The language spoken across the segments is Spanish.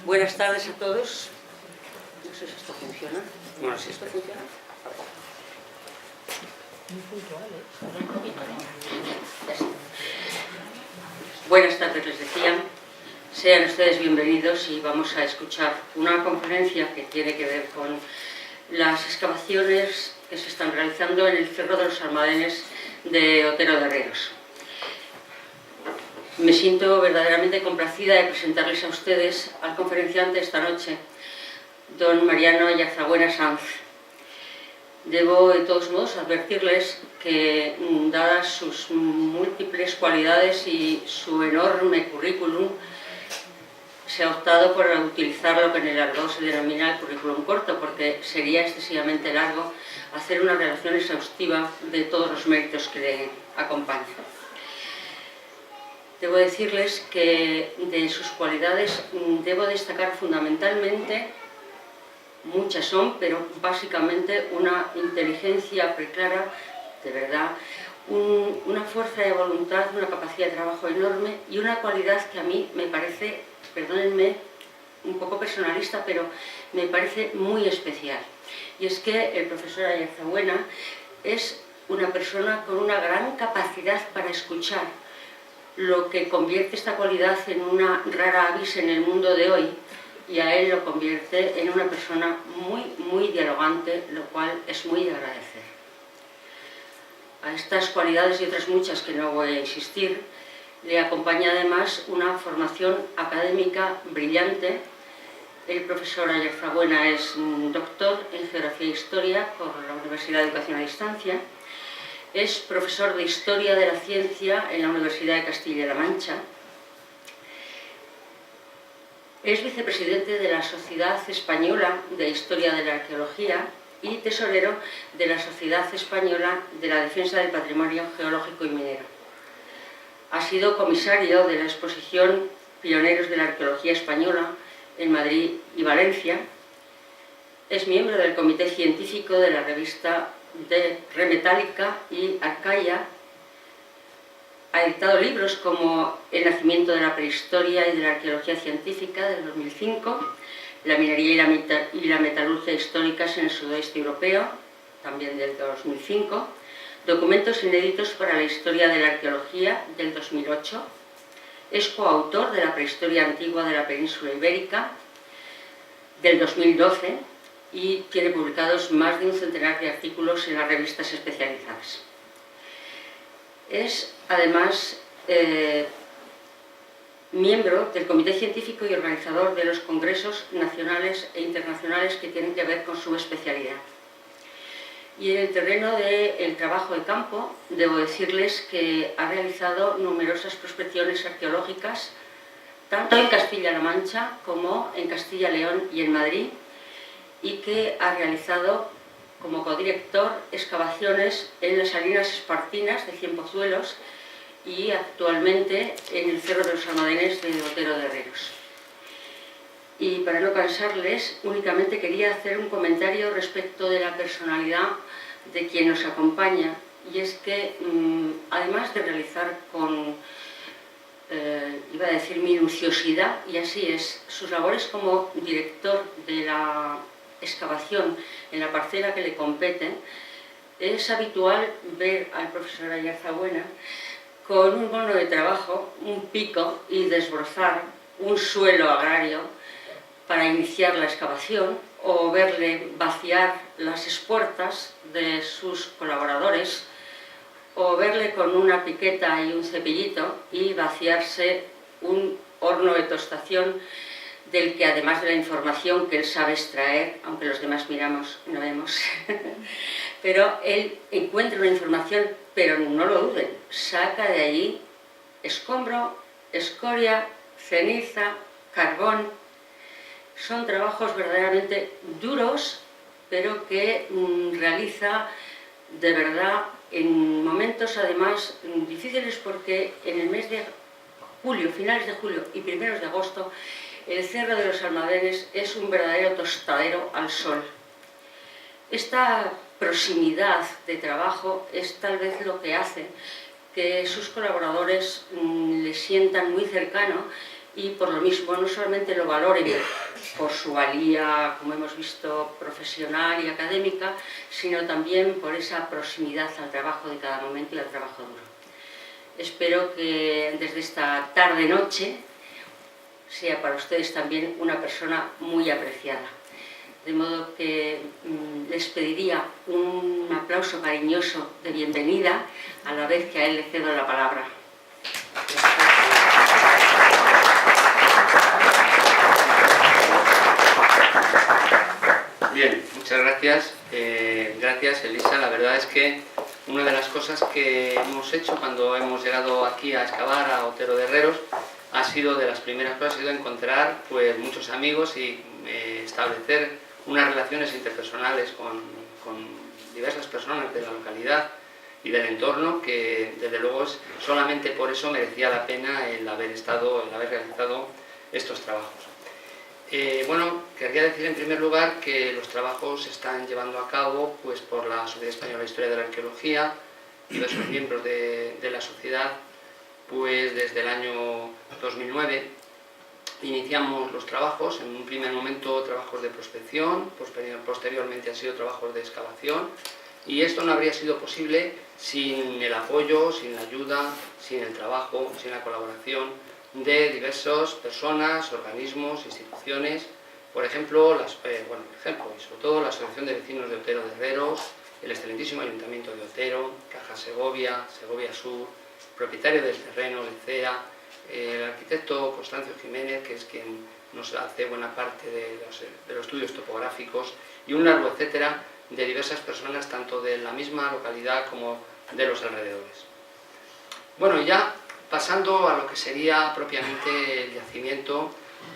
Buenas tardes a todos. No sé si esto funciona. Bueno, si esto funciona. Muy puntual, ¿eh? Buenas tardes, les decía. Sean ustedes bienvenidos y vamos a escuchar una conferencia que tiene que ver con las excavaciones que se están realizando en el Cerro de los Almadenes de Otero de Ríos. Me siento verdaderamente complacida de presentarles a ustedes al conferenciante esta noche, don Mariano Yazabuena Sanz. Debo de todos modos advertirles que, dadas sus múltiples cualidades y su enorme currículum, se ha optado por utilizar lo que en el argot se denomina el currículum corto, porque sería excesivamente largo hacer una relación exhaustiva de todos los méritos que le acompañan. Debo decirles que de sus cualidades debo destacar fundamentalmente, muchas son, pero básicamente una inteligencia preclara, de verdad, una fuerza de voluntad, una capacidad de trabajo enorme y una cualidad que a mí me parece, perdónenme, un poco personalista, pero me parece muy especial. Y es que el profesor Ayazabuena es una persona con una gran capacidad para escuchar, lo que convierte esta cualidad en una rara avis en el mundo de hoy, y a él lo convierte en una persona muy dialogante, lo cual es muy de agradecer. A estas cualidades y otras muchas que no voy a insistir, le acompaña además una formación académica brillante. El profesor Ayazabuena es doctor en Geografía e Historia por la Universidad de Educación a Distancia. Es profesor de Historia de la Ciencia en la Universidad de Castilla-La Mancha. Es vicepresidente de la Sociedad Española de Historia de la Arqueología y tesorero de la Sociedad Española de la Defensa del Patrimonio Geológico y Minero. Ha sido comisario de la exposición Pioneros de la Arqueología Española en Madrid y Valencia. Es miembro del comité científico de la revista de Remetálica y Arcaia. Ha editado libros como El nacimiento de la prehistoria y de la arqueología científica del 2005, La minería y la metalurgia históricas en el sudoeste europeo, también del 2005, Documentos inéditos para la historia de la arqueología del 2008. Es coautor de la prehistoria antigua de la península ibérica del 2012 y tiene publicados más de un centenar de artículos en las revistas especializadas. Es además miembro del comité científico y organizador de los congresos nacionales e internacionales que tienen que ver con su especialidad. Y en el terreno del trabajo de campo, debo decirles que ha realizado numerosas prospecciones arqueológicas, tanto en Castilla-La Mancha como en Castilla-León y en Madrid, y que ha realizado como codirector excavaciones en las salinas espartinas de Cienpozuelos y actualmente en el Cerro de los Almadenes de Otero de Ríos. Y para no cansarles, únicamente quería hacer un comentario respecto de la personalidad de quien nos acompaña, y es que además de realizar con, iba a decir, minuciosidad, y así es, sus labores como director de la excavación en la parcela que le compete, es habitual ver al profesor Ayazabuena con un mono de trabajo, un pico y desbrozar un suelo agrario para iniciar la excavación, o verle vaciar las espuertas de sus colaboradores, o verle con una piqueta y un cepillito y vaciarse un horno de tostación del que, además de la información que él sabe extraer, aunque los demás miramos y no vemos, pero él encuentra una información, pero no lo duden, saca de allí escombro, escoria, ceniza, carbón. Son trabajos verdaderamente duros, pero que realiza de verdad en momentos además difíciles, porque en el mes de julio, finales de julio y primeros de agosto, el Cerro de los Almadenes es un verdadero tostadero al sol. Esta proximidad de trabajo es tal vez lo que hace que sus colaboradores le sientan muy cercano y por lo mismo no solamente lo valoren por su valía, como hemos visto, profesional y académica, sino también por esa proximidad al trabajo de cada momento y al trabajo duro. Espero que desde esta tarde-noche sea para ustedes también una persona muy apreciada. De modo que les pediría un aplauso cariñoso de bienvenida, a la vez que a él le cedo la palabra. Bien, muchas gracias. Gracias, Elisa. La verdad es que una de las cosas que hemos hecho cuando hemos llegado aquí a excavar a Otero de Herreros ha sido, de las primeras cosas, ha sido encontrar pues muchos amigos y establecer unas relaciones interpersonales con diversas personas de la localidad y del entorno, que desde luego solamente por eso merecía la pena el haber realizado estos trabajos. Bueno, querría decir en primer lugar que los trabajos se están llevando a cabo pues, por la Sociedad Española de Historia de la Arqueología, diversos miembros de la sociedad, pues desde el año 2009 iniciamos los trabajos, en un primer momento trabajos de prospección, posteriormente han sido trabajos de excavación, y esto no habría sido posible sin el apoyo, sin la ayuda, sin el trabajo, sin la colaboración de diversas personas, organismos, instituciones, por ejemplo, y sobre todo la Asociación de Vecinos de Otero de Herreros, el excelentísimo Ayuntamiento de Otero, Caja Segovia, Segovia Sur, propietario del terreno, el CEA, el arquitecto Constancio Jiménez, que es quien nos hace buena parte de los estudios topográficos, y un largo etcétera de diversas personas, tanto de la misma localidad como de los alrededores. Bueno, ya pasando a lo que sería propiamente el yacimiento,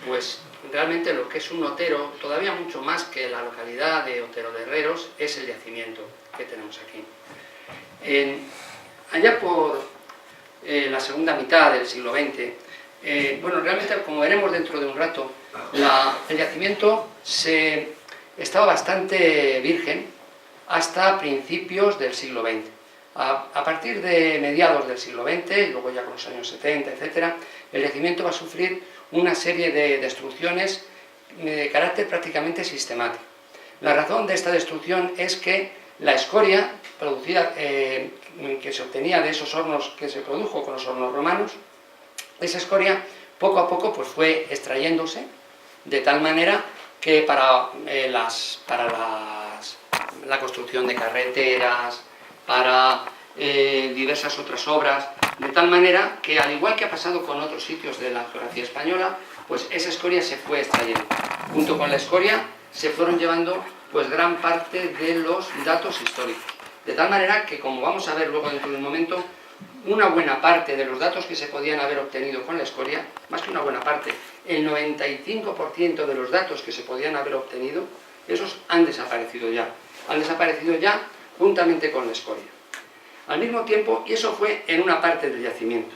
pues realmente lo que es un otero, todavía mucho más que la localidad de Otero de Herreros, es el yacimiento que tenemos aquí. Allá por la segunda mitad del siglo XX, bueno, realmente, como veremos dentro de un rato, el yacimiento estaba bastante virgen hasta principios del siglo XX. A partir de mediados del siglo XX, y luego ya con los años 70, etc., el yacimiento va a sufrir una serie de destrucciones de carácter prácticamente sistemático. La razón de esta destrucción es que la escoria producida, que se obtenía de esos hornos que se produjo con los hornos romanos, esa escoria poco a poco pues, fue extrayéndose, de tal manera que para la construcción de carreteras, para diversas otras obras, de tal manera que, al igual que ha pasado con otros sitios de la geografía española, pues esa escoria se fue extrayendo. Junto con la escoria se fueron llevando pues gran parte de los datos históricos. De tal manera que, como vamos a ver luego dentro de un momento, una buena parte de los datos que se podían haber obtenido con la escoria, más que una buena parte, el 95% de los datos que se podían haber obtenido, esos han desaparecido ya. Han desaparecido ya juntamente con la escoria. Al mismo tiempo, y eso fue en una parte del yacimiento.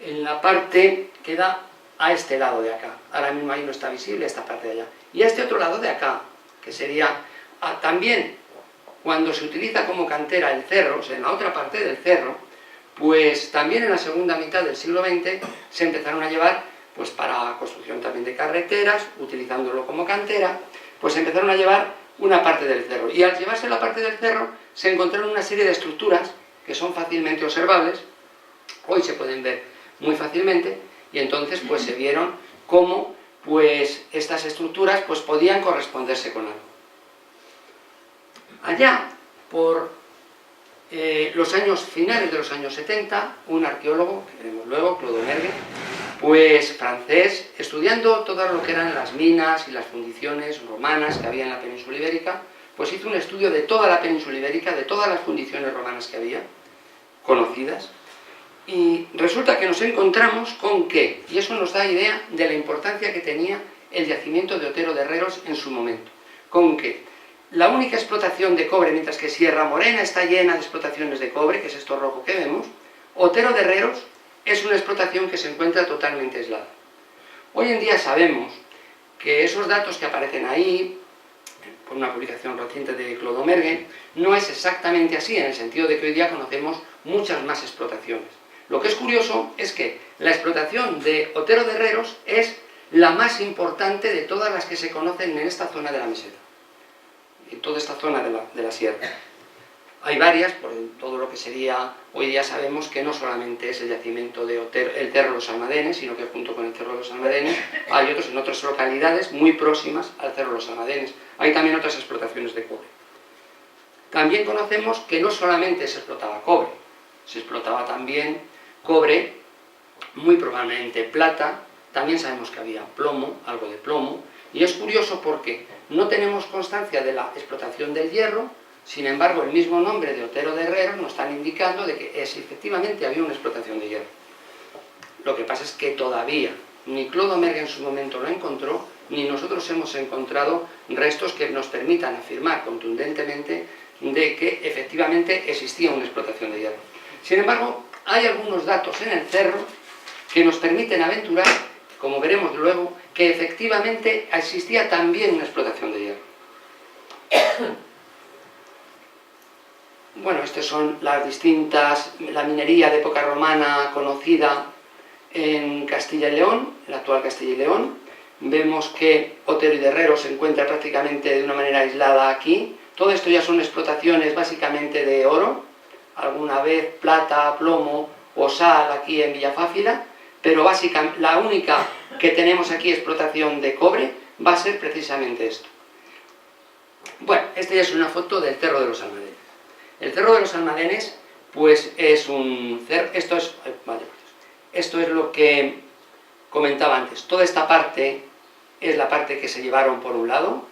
En la parte que da a este lado de acá. Ahora mismo ahí no está visible esta parte de allá. Y a este otro lado de acá, que sería también cuando se utiliza como cantera el cerro, o sea, en la otra parte del cerro, pues también en la segunda mitad del siglo XX se empezaron a llevar, pues para construcción también de carreteras, utilizándolo como cantera, pues se empezaron a llevar una parte del cerro. Y al llevarse la parte del cerro se encontraron una serie de estructuras que son fácilmente observables, hoy se pueden ver muy fácilmente, y entonces pues se vieron cómo pues estas estructuras pues podían corresponderse con algo. Allá por los años finales de los años 70, un arqueólogo, que veremos luego, Claude Mergue, pues francés, estudiando todo lo que eran las minas y las fundiciones romanas que había en la península ibérica, pues hizo un estudio de toda la península ibérica, de todas las fundiciones romanas que había, conocidas, y resulta que nos encontramos con que, y eso nos da idea de la importancia que tenía el yacimiento de Otero de Herreros en su momento, con que la única explotación de cobre, mientras que Sierra Morena está llena de explotaciones de cobre, que es esto rojo que vemos, Otero de Herreros es una explotación que se encuentra totalmente aislada. Hoy en día sabemos que esos datos que aparecen ahí, por una publicación reciente de Claude Mergue, no es exactamente así, en el sentido de que hoy día conocemos muchas más explotaciones. Lo que es curioso es que la explotación de Otero de Herreros es la más importante de todas las que se conocen en esta zona de la meseta, en toda esta zona de la sierra. Hay varias, por todo lo que sería, hoy día sabemos que no solamente es el yacimiento de Otero, el Cerro de los Almadenes, sino que junto con el Cerro de los Almadenes hay otros en otras localidades muy próximas al Cerro de los Almadenes. Hay también otras explotaciones de cobre. También conocemos que no solamente se explotaba cobre, se explotaba también cobre, muy probablemente plata, también sabemos que había plomo, algo de plomo, y es curioso porque no tenemos constancia de la explotación del hierro. Sin embargo, el mismo nombre de Otero de Herreros nos están indicando de que efectivamente había una explotación de hierro. Lo que pasa es que todavía ni Clodomergue en su momento lo encontró, ni nosotros hemos encontrado restos que nos permitan afirmar contundentemente de que efectivamente existía una explotación de hierro. Sin embargo, hay algunos datos en el cerro que nos permiten aventurar, como veremos luego, que efectivamente existía también una explotación de hierro. Bueno, estas son las distintas, la minería de época romana conocida en Castilla y León, en la actual Castilla y León. Vemos que Otero y de Herreros se encuentra prácticamente de una manera aislada aquí. Todo esto ya son explotaciones básicamente de oro, alguna vez plata, plomo o sal aquí en Villafáfila, pero básicamente la única que tenemos aquí explotación de cobre va a ser precisamente esto. Bueno, esta ya es una foto del Cerro de los Almadenes. El Cerro de los Almadenes, pues es un cerro, esto es lo que comentaba antes. Toda esta parte es la parte que se llevaron por un lado,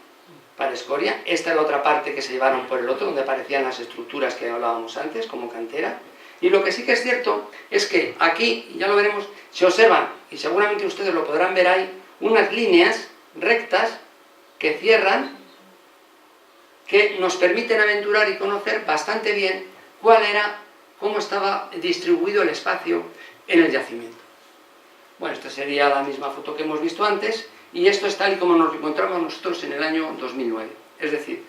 para escoria. Esta es la otra parte que se llevaron por el otro, donde aparecían las estructuras que hablábamos antes, como cantera. Y lo que sí que es cierto es que aquí, y ya lo veremos, se observan, y seguramente ustedes lo podrán ver ahí, unas líneas rectas que cierran, que nos permiten aventurar y conocer bastante bien cómo estaba distribuido el espacio en el yacimiento. Bueno, esta sería la misma foto que hemos visto antes, y esto es tal y como nos lo encontramos nosotros en el año 2009. Es decir,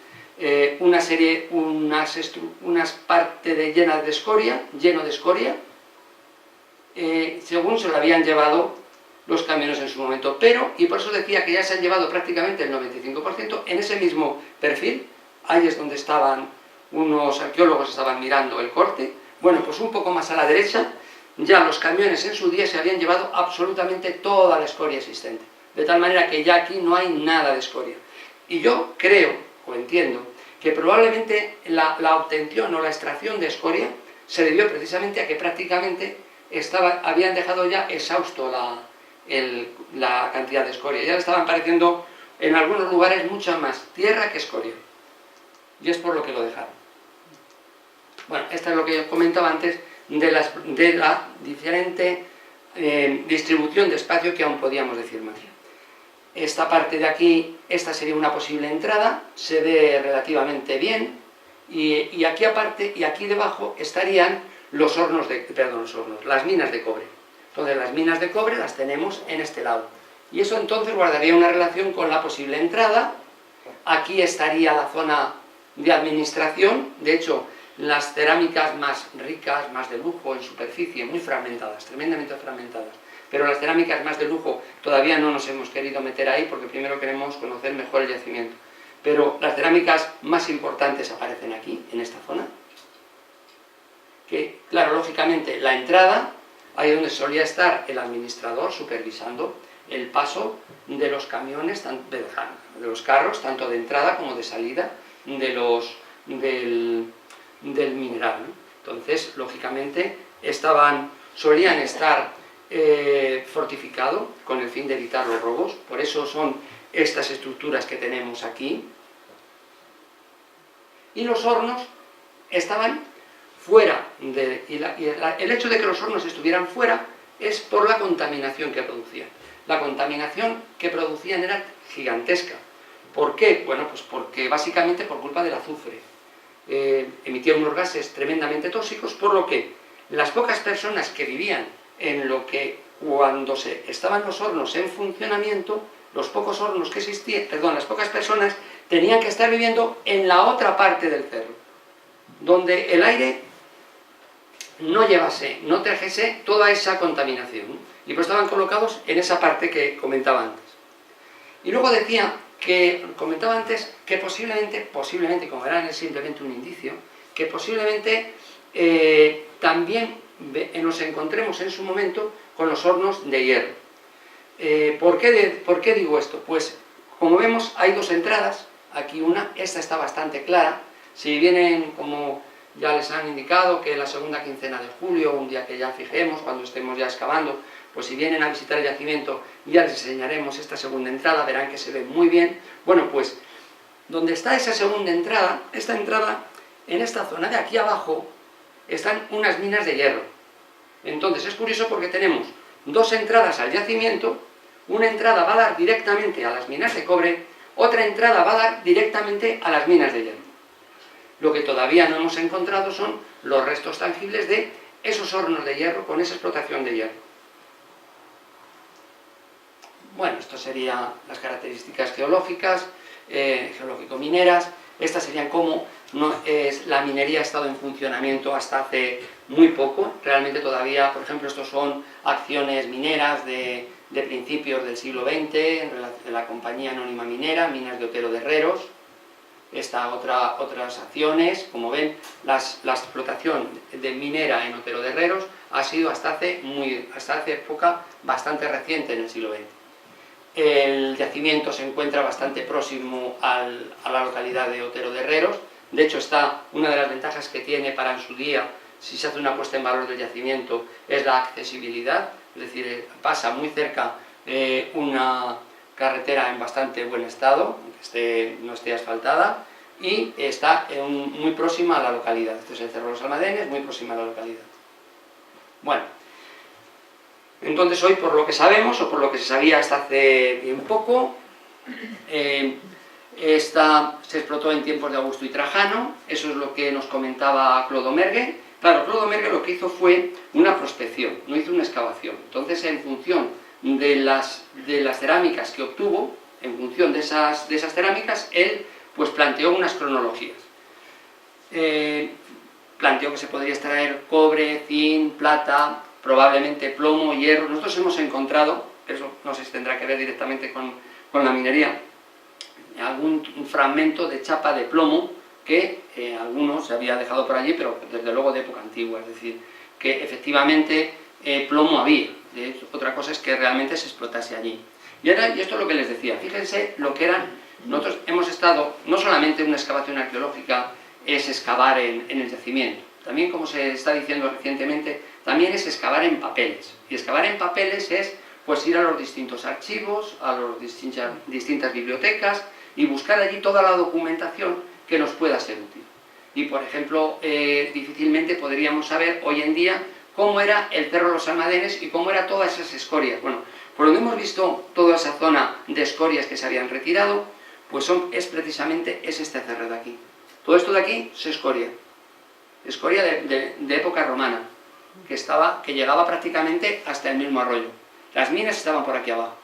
unas partes llenas de escoria, lleno de escoria, según se lo habían llevado los camiones en su momento. Pero, y por eso decía que ya se han llevado prácticamente el 95%, en ese mismo perfil, ahí es donde estaban unos arqueólogos, estaban mirando el corte. Bueno, pues un poco más a la derecha, ya los camiones en su día se habían llevado absolutamente toda la escoria existente. De tal manera que ya aquí no hay nada de escoria. Y yo creo, o entiendo, que probablemente la obtención o la extracción de escoria se debió precisamente a que prácticamente habían dejado ya exhausto la cantidad de escoria. Ya le estaban apareciendo en algunos lugares mucha más tierra que escoria. Y es por lo que lo dejaron. Bueno, esto es lo que yo comentaba antes de la diferente distribución de espacio que aún podíamos decir más. Esta parte de aquí, esta sería una posible entrada, se ve relativamente bien, y aquí aparte, y aquí debajo estarían las minas de cobre. Entonces las minas de cobre las tenemos en este lado. Y eso entonces guardaría una relación con la posible entrada. Aquí estaría la zona de administración, de hecho, las cerámicas más ricas, más de lujo en superficie, muy fragmentadas, tremendamente fragmentadas. Pero las cerámicas más de lujo todavía no nos hemos querido meter ahí porque primero queremos conocer mejor el yacimiento. Pero las cerámicas más importantes aparecen aquí, en esta zona. Que, claro, lógicamente, la entrada, ahí donde solía estar el administrador supervisando el paso de los camiones, de los carros, tanto de entrada como de salida del mineral, ¿no? Entonces, lógicamente, solían estar fortificado con el fin de evitar los robos. Por eso son estas estructuras que tenemos aquí. Y los hornos estaban fuera el hecho de que los hornos estuvieran fuera es por la contaminación que producían. La contaminación que producían era gigantesca. ¿Por qué? Bueno, pues porque básicamente por culpa del azufre. Emitían unos gases tremendamente tóxicos, por lo que las pocas personas que vivían cuando estaban los hornos en funcionamiento, los pocos hornos que existían, las pocas personas tenían que estar viviendo en la otra parte del cerro, donde el aire no llevase, no trajese toda esa contaminación, ¿no? Y pues estaban colocados en esa parte que comentaba antes. Y luego comentaba antes que posiblemente, como era simplemente un indicio, que posiblemente también nos encontremos en su momento con los hornos de hierro. ¿Por qué digo esto? Pues como vemos hay dos entradas, aquí una, esta está bastante clara. Si vienen, como ya les han indicado, que la segunda quincena de julio, un día que ya fijemos, cuando estemos ya excavando, pues si vienen a visitar el yacimiento ya les enseñaremos esta segunda entrada, verán que se ve muy bien. Bueno, pues donde está esa segunda entrada, esta entrada, en esta zona de aquí abajo, están unas minas de hierro. Entonces es curioso porque tenemos dos entradas al yacimiento, una entrada va a dar directamente a las minas de cobre, otra entrada va a dar directamente a las minas de hierro. Lo que todavía no hemos encontrado son los restos tangibles de esos hornos de hierro con esa explotación de hierro. Bueno, esto serían las características geológicas, geológico-mineras. Estas serían cómo la minería ha estado en funcionamiento hasta hace muy poco. Realmente todavía, por ejemplo, estos son acciones mineras de principios del siglo XX, de la compañía anónima minera, Minas de Otero de Herreros. Otras acciones, como ven, la explotación de minera en Otero de Herreros ha sido hasta hace época bastante reciente, en el siglo XX. El yacimiento se encuentra bastante próximo a la localidad de Otero de Herreros. De hecho, una de las ventajas que tiene para en su día, si se hace una puesta en valor del yacimiento, es la accesibilidad. Es decir, pasa muy cerca una carretera en bastante buen estado, aunque no esté asfaltada, y está muy próxima a la localidad. Este es el Cerro de los Almadenes, muy próxima a la localidad. Bueno, entonces hoy, por lo que sabemos, o por lo que se sabía hasta hace bien poco, esta se explotó en tiempos de Augusto y Trajano. Eso es lo que nos comentaba Clodomergue. Claro, Clodomergue lo que hizo fue una prospección, no hizo una excavación. Entonces, en función de las cerámicas que obtuvo, en función de esas cerámicas, él pues planteó unas cronologías. Planteó que se podría extraer cobre, zinc, plata, probablemente plomo, hierro. Nosotros hemos encontrado, eso no sé si tendrá que ver directamente con la minería, algún fragmento de chapa de plomo que algunos se había dejado por allí, pero desde luego de época antigua, es decir, que efectivamente plomo había. Otra cosa es que realmente se explotase allí. Y esto es lo que les decía, fíjense lo que eran. Nosotros hemos estado, no solamente en una excavación arqueológica es excavar en el yacimiento, también, como se está diciendo recientemente, también es excavar en papeles. Y excavar en papeles es pues ir a los distintos archivos, a las distintas bibliotecas y buscar allí toda la documentación que nos pueda ser útil. Y, por ejemplo, difícilmente podríamos saber hoy en día cómo era el Cerro de los Almadenes y cómo eran todas esas escorias. Bueno, por donde hemos visto toda esa zona de escorias que se habían retirado, pues es precisamente este cerro de aquí. Todo esto de aquí es escoria. Escoria de época romana, que llegaba prácticamente hasta el mismo arroyo. Las minas estaban por aquí abajo.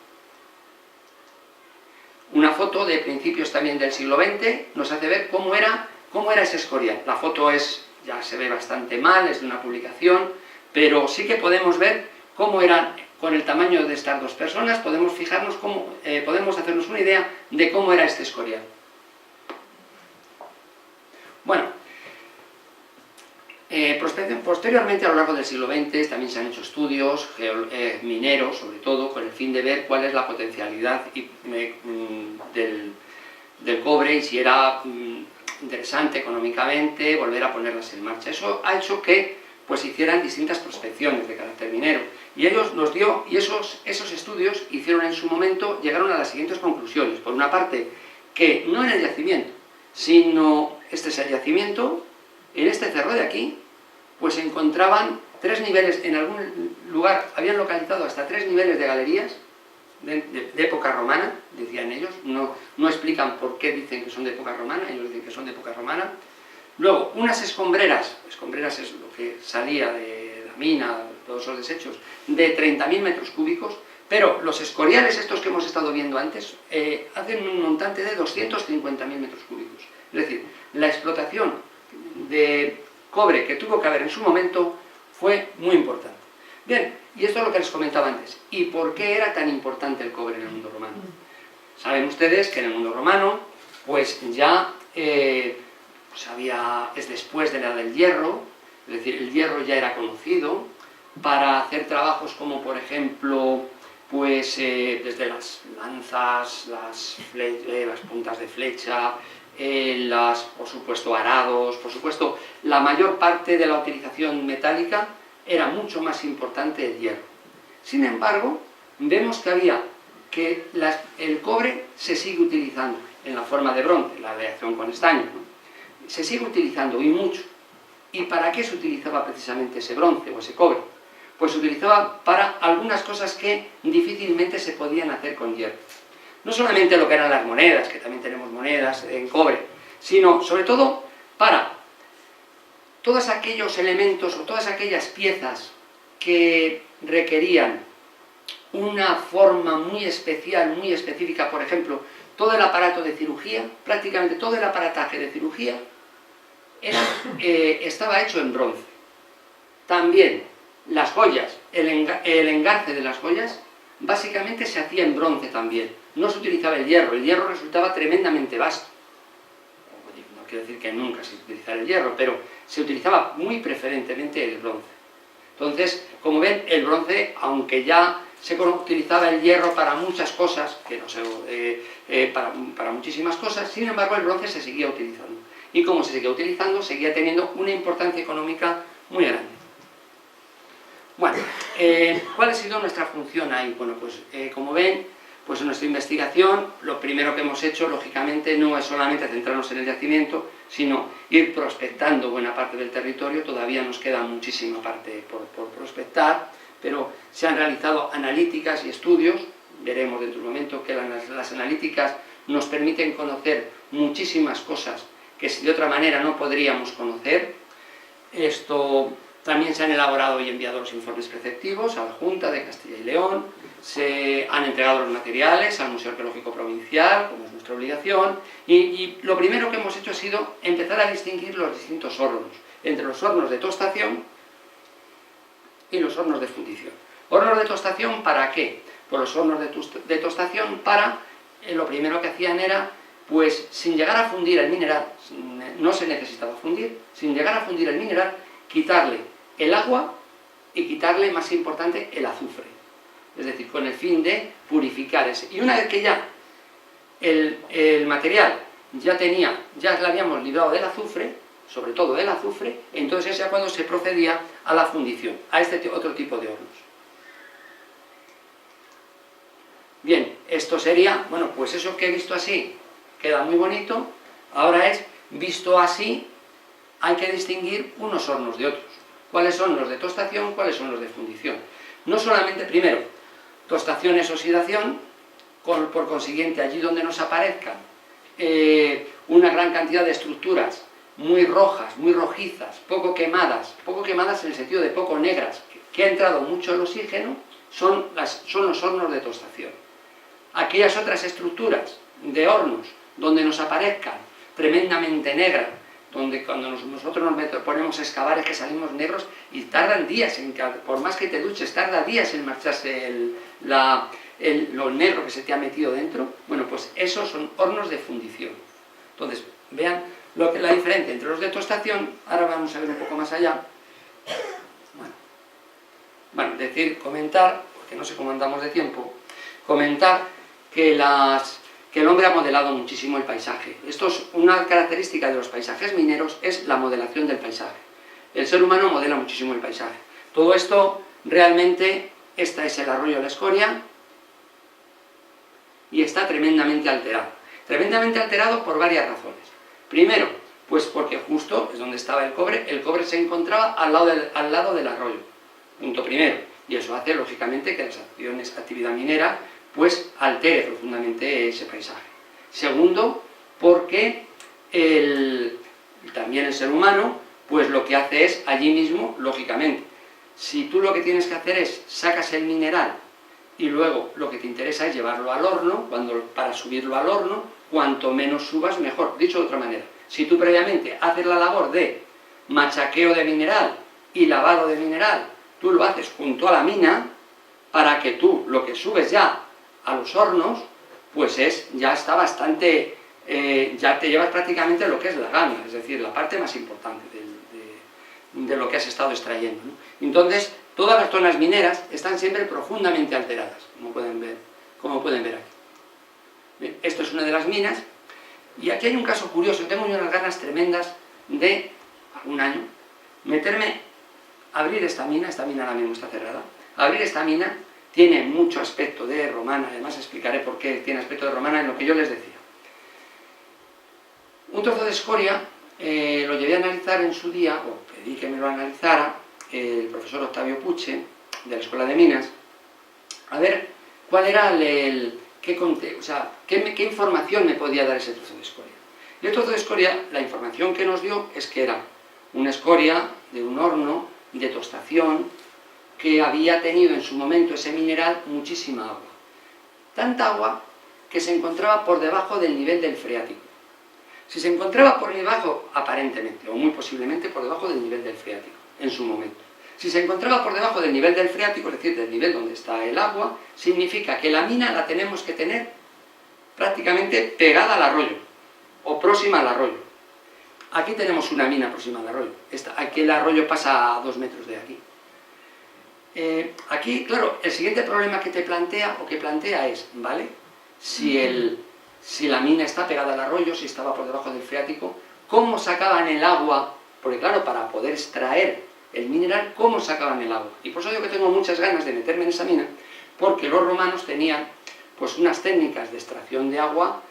Una foto de principios también del siglo XX nos hace ver cómo era esa escoria. La foto ya se ve bastante mal, es de una publicación, pero sí que podemos ver cómo eran, con el tamaño de estas dos personas, podemos fijarnos podemos hacernos una idea de cómo era este escorial. Bueno, posteriormente, a lo largo del siglo XX, también se han hecho estudios mineros, sobre todo, con el fin de ver cuál es la potencialidad del cobre y si era interesante económicamente volver a ponerlas en marcha. Eso ha hecho que pues hicieran distintas prospecciones de carácter minero. Y esos estudios hicieron en su momento, llegaron a las siguientes conclusiones. Por una parte, que no en el yacimiento, sino este es el yacimiento, en este cerro de aquí, pues se encontraban 3 niveles, en algún lugar habían localizado hasta 3 niveles de galerías de época romana, decían ellos, no explican por qué dicen que son de época romana, ellos dicen que son de época romana. Luego, unas escombreras es lo que salía de la mina, todos esos desechos, de 30.000 metros cúbicos, pero los escoriales estos que hemos estado viendo antes hacen un montante de 250.000 metros cúbicos. Es decir, la explotación de cobre que tuvo que haber en su momento Fue muy importante. Bien, y esto es lo que les comentaba antes. ¿Y por qué era tan importante el cobre en el mundo romano? Saben ustedes que en el mundo romano, pues ya es después de la edad del hierro, es decir, el hierro ya era conocido para hacer trabajos como, por ejemplo, pues desde las lanzas, las puntas de flecha, por supuesto, arados, por supuesto, la mayor parte de la utilización metálica era mucho más importante el hierro. Sin embargo, vemos que el cobre se sigue utilizando en la forma de bronce, la aleación con estaño, ¿no? Se sigue utilizando y mucho. ¿Y para qué se utilizaba precisamente ese bronce o ese cobre? Pues se utilizaba para algunas cosas que difícilmente se podían hacer con hierro. No solamente lo que eran las monedas, que también tenemos monedas en cobre, sino sobre todo para todos aquellos elementos o todas aquellas piezas que requerían una forma muy especial, muy específica. Por ejemplo, todo el aparato de cirugía, prácticamente todo el aparataje de cirugía estaba hecho en bronce. También las joyas, el engarce de las joyas, básicamente se hacía en bronce también. No se utilizaba el hierro resultaba tremendamente vasto. No quiero decir que nunca se utilizara el hierro, pero se utilizaba muy preferentemente el bronce. Entonces, como ven, el bronce, aunque ya se utilizaba el hierro para muchas cosas, que no sé, para muchísimas cosas, sin embargo el bronce se seguía utilizando. Y como se seguía utilizando, seguía teniendo una importancia económica muy grande. Bueno, ¿cuál ha sido nuestra función ahí? Bueno, pues como ven, pues en nuestra investigación, lo primero que hemos hecho, lógicamente, no es solamente centrarnos en el yacimiento, sino ir prospectando buena parte del territorio. Todavía nos queda muchísima parte por prospectar, pero se han realizado analíticas y estudios. Veremos dentro de un momento que las analíticas nos permiten conocer muchísimas cosas que de otra manera no podríamos conocer. También se han elaborado y enviado los informes preceptivos a la Junta de Castilla y León, se han entregado los materiales al Museo Arqueológico Provincial, como es nuestra obligación, y lo primero que hemos hecho ha sido empezar a distinguir los distintos hornos, entre los hornos de tostación y los hornos de fundición. ¿Hornos de tostación para qué? Pues los hornos de tostación lo primero que hacían era, pues sin llegar a fundir el mineral, no se necesitaba fundir, sin llegar a fundir el mineral, quitarle el agua y quitarle, más importante, el azufre. Es decir, con el fin de purificar ese. Y una vez que ya el material ya le habíamos librado del azufre, sobre todo del azufre, entonces es ya cuando se procedía a la fundición, a este otro tipo de hornos. Bien, esto sería, bueno, pues eso que he visto así queda muy bonito. Ahora visto así, hay que distinguir unos hornos de otros. ¿Cuáles son los de tostación? ¿Cuáles son los de fundición? No solamente, primero, tostación es oxidación, por consiguiente, allí donde nos aparezcan una gran cantidad de estructuras muy rojas, muy rojizas, poco quemadas en el sentido de poco negras, que ha entrado mucho el oxígeno, son los hornos de tostación. Aquellas otras estructuras de hornos donde nos aparezcan tremendamente negras, donde cuando nosotros nos ponemos a excavar es que salimos negros y tardan días, por más que te duches, tarda días en marcharse lo negro que se te ha metido dentro. Bueno, pues esos son hornos de fundición. Entonces, vean la diferencia entre los de tostación. Ahora vamos a ver un poco más allá. Bueno, comentar, porque no sé cómo andamos de tiempo, comentar que el hombre ha modelado muchísimo el paisaje. Esto es una característica de los paisajes mineros, es la modelación del paisaje. El ser humano modela muchísimo el paisaje. Todo esto, realmente, este es el arroyo de la Escoria, y está tremendamente alterado. Tremendamente alterado por varias razones. Primero, pues porque justo es donde estaba el cobre se encontraba al lado del arroyo. Punto primero. Y eso hace, lógicamente, que la actividad minera pues altere profundamente ese paisaje. Segundo, porque también el ser humano, pues lo que hace es allí mismo, lógicamente, si tú lo que tienes que hacer es sacas el mineral y luego lo que te interesa es llevarlo al horno, para subirlo al horno, cuanto menos subas mejor. Dicho de otra manera, si tú previamente haces la labor de machaqueo de mineral y lavado de mineral, tú lo haces junto a la mina, para que tú lo que subes ya a los hornos, pues ya está bastante, ya te llevas prácticamente lo que es la gana, es decir, la parte más importante de lo que has estado extrayendo, ¿no? Entonces, todas las zonas mineras están siempre profundamente alteradas, como pueden ver aquí. Bien, esto es una de las minas, y aquí hay un caso curioso. Tengo yo unas ganas tremendas de, un año, abrir esta mina ahora mismo está cerrada, abrir esta mina. Tiene mucho aspecto de romana, además explicaré por qué tiene aspecto de romana en lo que yo les decía. Un trozo de escoria lo llevé a analizar en su día, o pedí que me lo analizara, el profesor Octavio Puche, de la Escuela de Minas, a ver cuál era qué información me podía dar ese trozo de escoria. Y el trozo de escoria, la información que nos dio es que era una escoria de un horno de tostación, que había tenido en su momento ese mineral muchísima agua. Tanta agua que se encontraba por debajo del nivel del freático. Si se encontraba por debajo, aparentemente, o muy posiblemente por debajo del nivel del freático, en su momento. Si se encontraba por debajo del nivel del freático, es decir, del nivel donde está el agua, significa que la mina la tenemos que tener prácticamente pegada al arroyo, o próxima al arroyo. Aquí tenemos una mina próxima al arroyo. Aquí el arroyo pasa a 2 metros de aquí. Aquí, claro, el siguiente problema que plantea es, ¿vale? Si la mina está pegada al arroyo, si estaba por debajo del freático, ¿cómo sacaban el agua? Porque claro, para poder extraer el mineral, ¿cómo sacaban el agua? Y por eso digo que tengo muchas ganas de meterme en esa mina, porque los romanos tenían pues unas técnicas de extracción de agua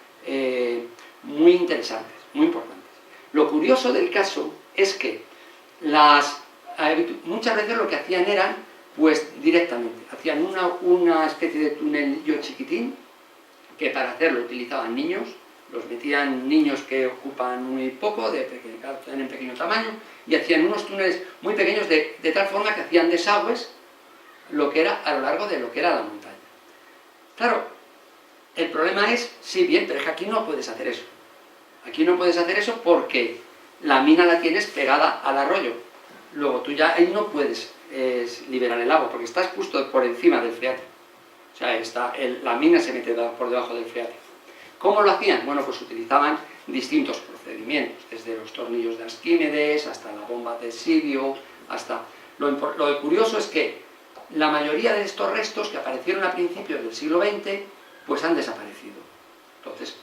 muy interesantes, muy importantes. Lo curioso del caso es que muchas veces lo que hacían eran pues directamente, hacían una especie de tunelillo chiquitín, que para hacerlo utilizaban niños, los metían niños que ocupan muy poco, en pequeño tamaño, y hacían unos túneles muy pequeños de tal forma que hacían desagües lo que era a lo largo de lo que era la montaña. Claro, el problema es, sí, bien, pero es que aquí no puedes hacer eso. Aquí no puedes hacer eso porque la mina la tienes pegada al arroyo. Luego tú ya ahí no puedes liberar el agua, porque estás justo por encima del freático. O sea, la mina se mete por debajo del freático. ¿Cómo lo hacían? Bueno, pues utilizaban distintos procedimientos, desde los tornillos de Arquímedes, hasta la bomba de Sidio, hasta... Lo curioso es que la mayoría de estos restos que aparecieron a principios del siglo XX, pues han desaparecido. Entonces,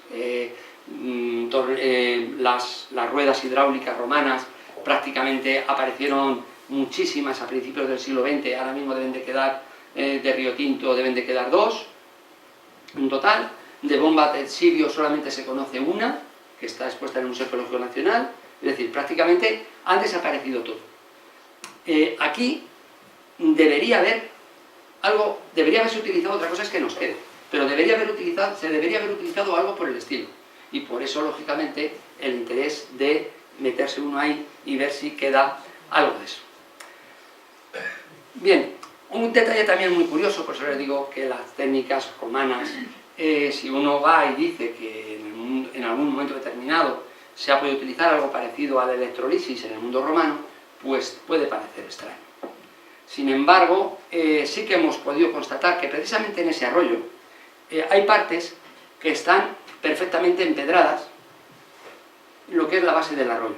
las ruedas hidráulicas romanas prácticamente aparecieron muchísimas a principios del siglo XX, ahora mismo deben de quedar, de Río Tinto deben de quedar 2, en total. De bomba de Sidio solamente se conoce una, que está expuesta en el Museo Arqueológico Nacional, es decir, prácticamente han desaparecido todo. Aquí debería haberse utilizado, otra cosa es que nos quede, pero se debería haber utilizado algo por el estilo, y por eso, lógicamente, el interés de meterse uno ahí y ver si queda algo de eso. Bien, un detalle también muy curioso, por eso les digo que las técnicas romanas, si uno va y dice que en algún momento determinado se ha podido utilizar algo parecido a la electrolisis en el mundo romano, pues puede parecer extraño. Sin embargo, sí que hemos podido constatar que precisamente en ese arroyo hay partes que están perfectamente empedradas en lo que es la base del arroyo.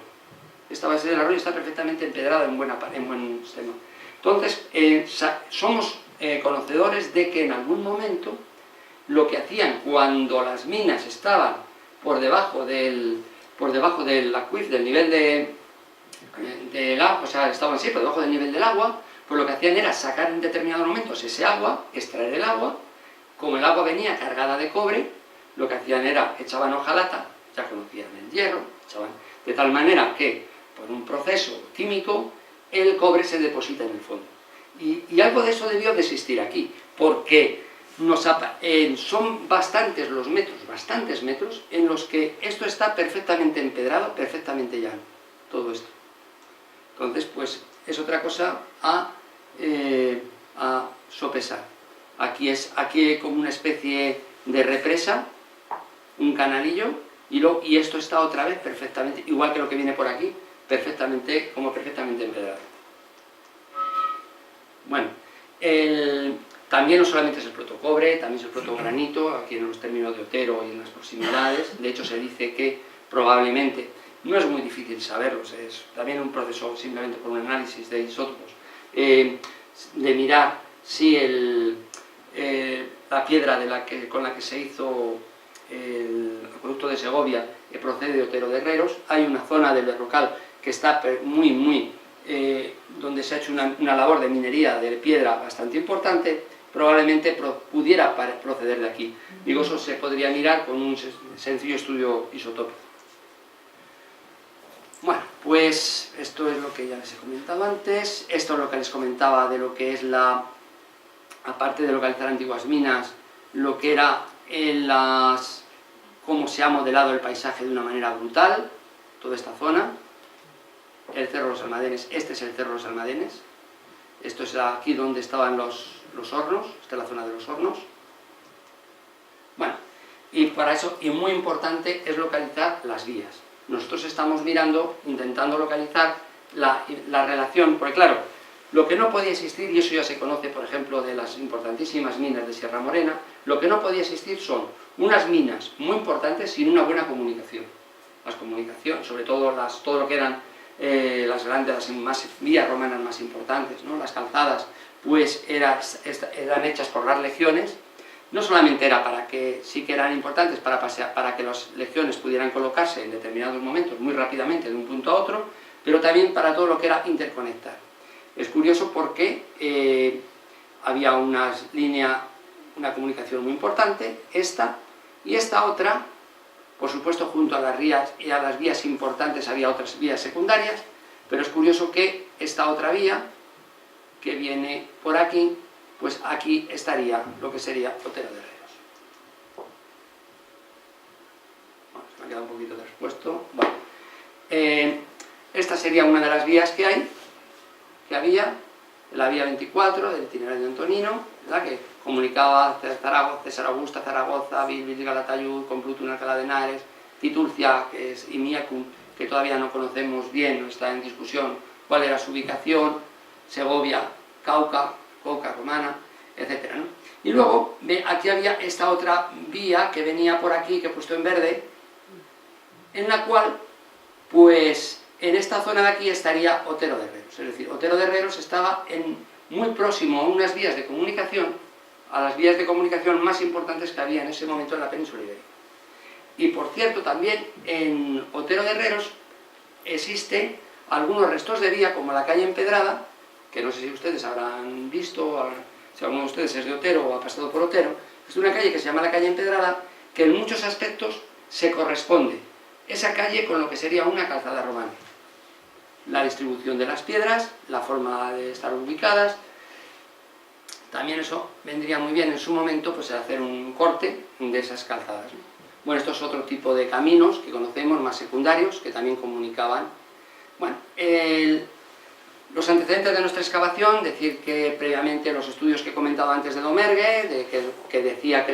Esta base del arroyo está perfectamente empedrada en buen sistema. Entonces, somos conocedores de que en algún momento lo que hacían cuando las minas estaban por debajo del acuífero, del nivel del agua, o sea, estaban así por debajo del nivel del agua, pues lo que hacían era sacar en determinados momentos ese agua, extraer el agua. Como el agua venía cargada de cobre, lo que hacían era echaban hojalata, ya conocían el hierro, de tal manera que por un proceso químico el cobre se deposita en el fondo. Y algo de eso debió de existir aquí, porque son bastantes metros en los que esto está perfectamente empedrado, perfectamente llano, todo esto. Entonces, pues, es otra cosa a sopesar. Aquí hay como una especie de represa, un canalillo, y esto está otra vez perfectamente, igual que lo que viene por aquí, perfectamente empedrado. Bueno, también no solamente es el protocobre, también es el protogranito, aquí en los términos de Otero y en las proximidades. De hecho, se dice que probablemente, no es muy difícil saberlo, es también un proceso simplemente por un análisis de isótopos, de mirar si la piedra con la que se hizo el acueducto de Segovia procede de Otero de Herreros. Hay una zona del Berrocal que está donde se ha hecho una labor de minería de piedra bastante importante, probablemente pudiera proceder de aquí. Digo, eso se podría mirar con un sencillo estudio isotópico. Bueno, pues esto es lo que ya les he comentado antes. Esto es lo que les comentaba de lo que es aparte de localizar antiguas minas, lo que era cómo se ha modelado el paisaje de una manera brutal, toda esta zona. El Cerro de los Almadenes, este es el Cerro de los Almadenes, esto es aquí donde estaban los hornos, esta es la zona de los hornos. Bueno, y para eso, y muy importante, es localizar las vías. Nosotros estamos intentando localizar la relación, porque claro, lo que no podía existir, y eso ya se conoce, por ejemplo, de las importantísimas minas de Sierra Morena, lo que no podía existir son unas minas muy importantes sin una buena comunicación. Las comunicaciones, sobre todo todo lo que eran las vías romanas más importantes, ¿no? Las calzadas, pues eran hechas por las legiones. No solamente era para que, sí que eran importantes para que las legiones pudieran colocarse en determinados momentos muy rápidamente de un punto a otro, pero también para todo lo que era interconectar. Es curioso porque había una comunicación muy importante, esta y esta otra. Por supuesto, junto a las vías importantes había otras vías secundarias, pero es curioso que esta otra vía, que viene por aquí, pues aquí estaría lo que sería Otero de Herreros. Bueno, se me ha quedado un poquito despuesto. Bueno, esta sería una de las vías que había, la vía 24 del itinerario Antonino, ¿verdad? Que comunicaba César Augusta, Zaragoza, Bilbis, Galatayud, Complutum, Alcalá de Henares, Titurcia, que es Imiacum, que todavía no conocemos bien, no está en discusión cuál era su ubicación, Segovia, Cauca, Coca Romana, etc., ¿no? Y luego, aquí había esta otra vía que venía por aquí, que he puesto en verde, en la cual, pues, en esta zona de aquí estaría Otero de Herreros. Es decir, Otero de Herreros estaba muy próximo a unas vías de comunicación, a las vías de comunicación más importantes que había en ese momento en la península ibérica. Y por cierto, también en Otero de Herreros existen algunos restos de vía, como la calle Empedrada, que no sé si ustedes habrán visto, si alguno de ustedes es de Otero o ha pasado por Otero. Es una calle que se llama la calle Empedrada, que en muchos aspectos se corresponde esa calle con lo que sería una calzada romana. La distribución de las piedras, la forma de estar ubicadas. También eso vendría muy bien en su momento, pues hacer un corte de esas calzadas, ¿no? Bueno, esto es otro tipo de caminos que conocemos, más secundarios, que también comunicaban. Bueno, los antecedentes de nuestra excavación, decir que previamente los estudios que he comentado antes de Domergue, que decía que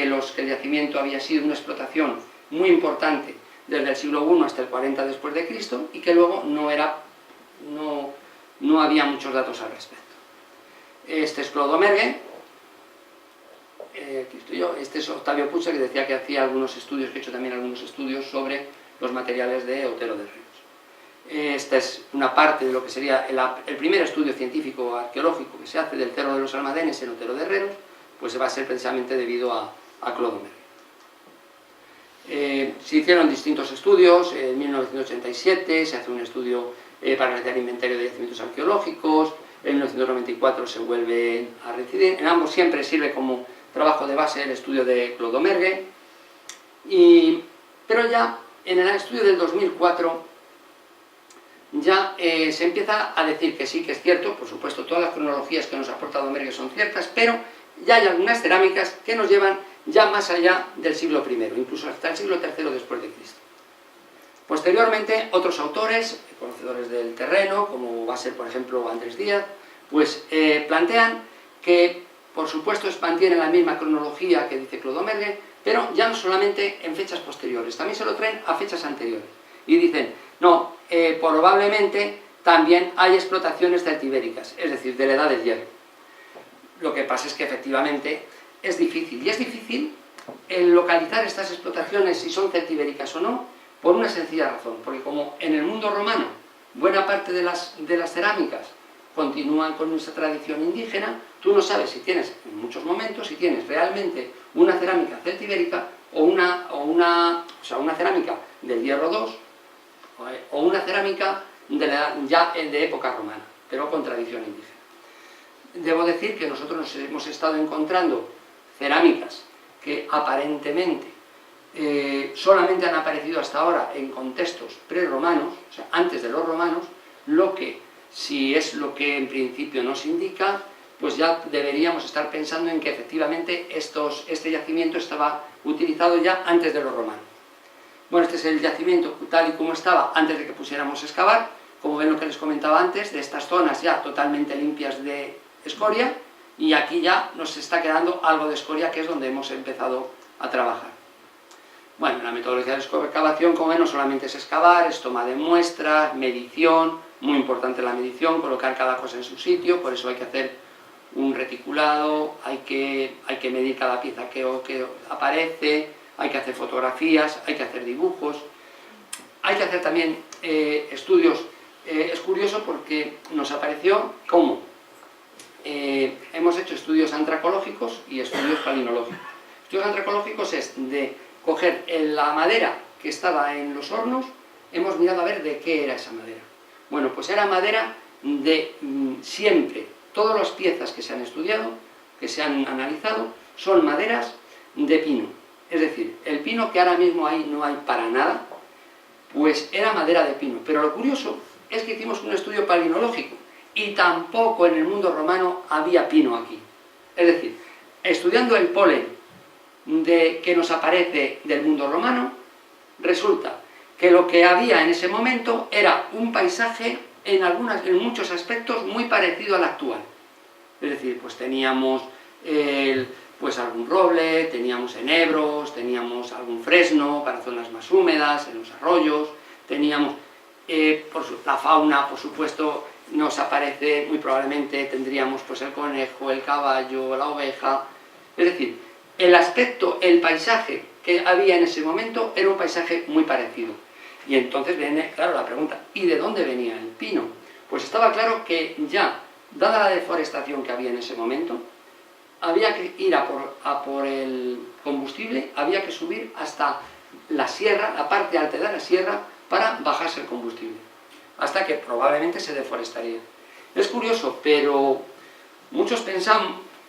el yacimiento había sido una explotación muy importante desde el siglo I hasta el 40 después de Cristo, y que luego no había muchos datos al respecto. Este es Clodomergue, aquí estoy yo. Este es Octavio Pucha, que decía que hacía algunos estudios, que he hecho también algunos estudios sobre los materiales de Otero de Herreros. Esta es una parte de lo que sería el primer estudio científico arqueológico que se hace del Cerro de los Almadenes en Otero de Herreros, pues va a ser precisamente debido a Clodomergue. Se hicieron distintos estudios. En 1987 se hace un estudio para realizar inventario de yacimientos arqueológicos. En 1994 se vuelve a reincidir. En ambos siempre sirve como trabajo de base el estudio de Clodomergue. Pero ya en el estudio del 2004 ya se empieza a decir que sí, que es cierto. Por supuesto, todas las cronologías que nos aporta Domergue son ciertas, pero ya hay algunas cerámicas que nos llevan ya más allá del siglo I, incluso hasta el siglo III después de Cristo. Posteriormente, otros autores, conocedores del terreno, como va a ser, por ejemplo, Andrés Díaz, pues plantean que, por supuesto, mantienen la misma cronología que dice Clodomergue, pero ya no solamente en fechas posteriores, también se lo traen a fechas anteriores. Y dicen, no, probablemente también hay explotaciones celtibéricas, es decir, de la edad del hierro. Lo que pasa es que efectivamente es difícil, y es difícil el localizar estas explotaciones, si son celtibéricas o no, por una sencilla razón, porque como en el mundo romano buena parte de las cerámicas continúan con nuestra tradición indígena, tú no sabes si tienes, en muchos momentos, si tienes realmente una cerámica celtibérica o una cerámica del hierro 2 o una cerámica ya de época romana, pero con tradición indígena. Debo decir que nosotros nos hemos estado encontrando cerámicas que aparentemente solamente han aparecido hasta ahora en contextos prerromanos, o sea, antes de los romanos, lo que, si es lo que en principio nos indica, pues ya deberíamos estar pensando en que efectivamente este yacimiento estaba utilizado ya antes de los romanos. Bueno, este es el yacimiento tal y como estaba antes de que pusiéramos a excavar. Como ven lo que les comentaba antes, de estas zonas ya totalmente limpias de escoria, y aquí ya nos está quedando algo de escoria, que es donde hemos empezado a trabajar. Bueno, la metodología de excavación, como ven, no solamente es excavar, es toma de muestras, medición, muy importante la medición, colocar cada cosa en su sitio, por eso hay que hacer un reticulado, hay que medir cada pieza que aparece, hay que hacer fotografías, hay que hacer dibujos, hay que hacer también estudios. Es curioso porque nos apareció cómo hemos hecho estudios antracológicos y estudios palinológicos. Estudios antracológicos es de coger la madera que estaba en los hornos, hemos mirado a ver de qué era esa madera. Bueno, pues era madera de siempre, todas las piezas que se han estudiado, que se han analizado, son maderas de pino. Es decir, el pino que ahora mismo ahí no hay para nada, pues era madera de pino. Pero lo curioso es que hicimos un estudio palinológico y tampoco en el mundo romano había pino aquí. Es decir, estudiando el polen que nos aparece del mundo romano, resulta que lo que había en ese momento era un paisaje en muchos aspectos muy parecido al actual. Es decir, pues teníamos pues algún roble, teníamos enebros, teníamos algún fresno para zonas más húmedas, en los arroyos, teníamos la fauna, por supuesto, nos aparece, muy probablemente tendríamos pues el conejo, el caballo, la oveja. Es decir, el aspecto, el paisaje que había en ese momento era un paisaje muy parecido. Y entonces viene, claro, la pregunta, ¿y de dónde venía el pino? Pues estaba claro que ya, dada la deforestación que había en ese momento, había que ir a por el combustible, había que subir hasta la sierra, la parte alta de la sierra, para bajarse el combustible, hasta que probablemente se deforestaría. Es curioso, pero muchos pensan,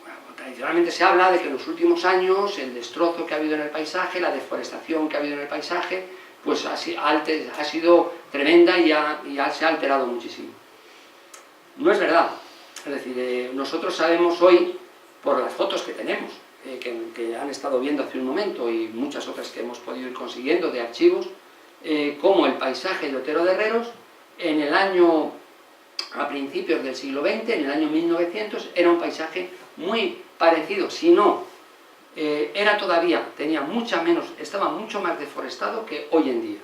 bueno, tradicionalmente se habla de que en los últimos años el destrozo que ha habido en el paisaje, la deforestación que ha habido en el paisaje, pues ha sido tremenda y se ha alterado muchísimo. No es verdad. Es decir, nosotros sabemos hoy, por las fotos que tenemos, que han estado viendo hace un momento y muchas otras que hemos podido ir consiguiendo de archivos, cómo el paisaje de Otero de Herreros, a principios del siglo XX, en el año 1900, era un paisaje muy parecido, si no, estaba mucho más deforestado que hoy en día.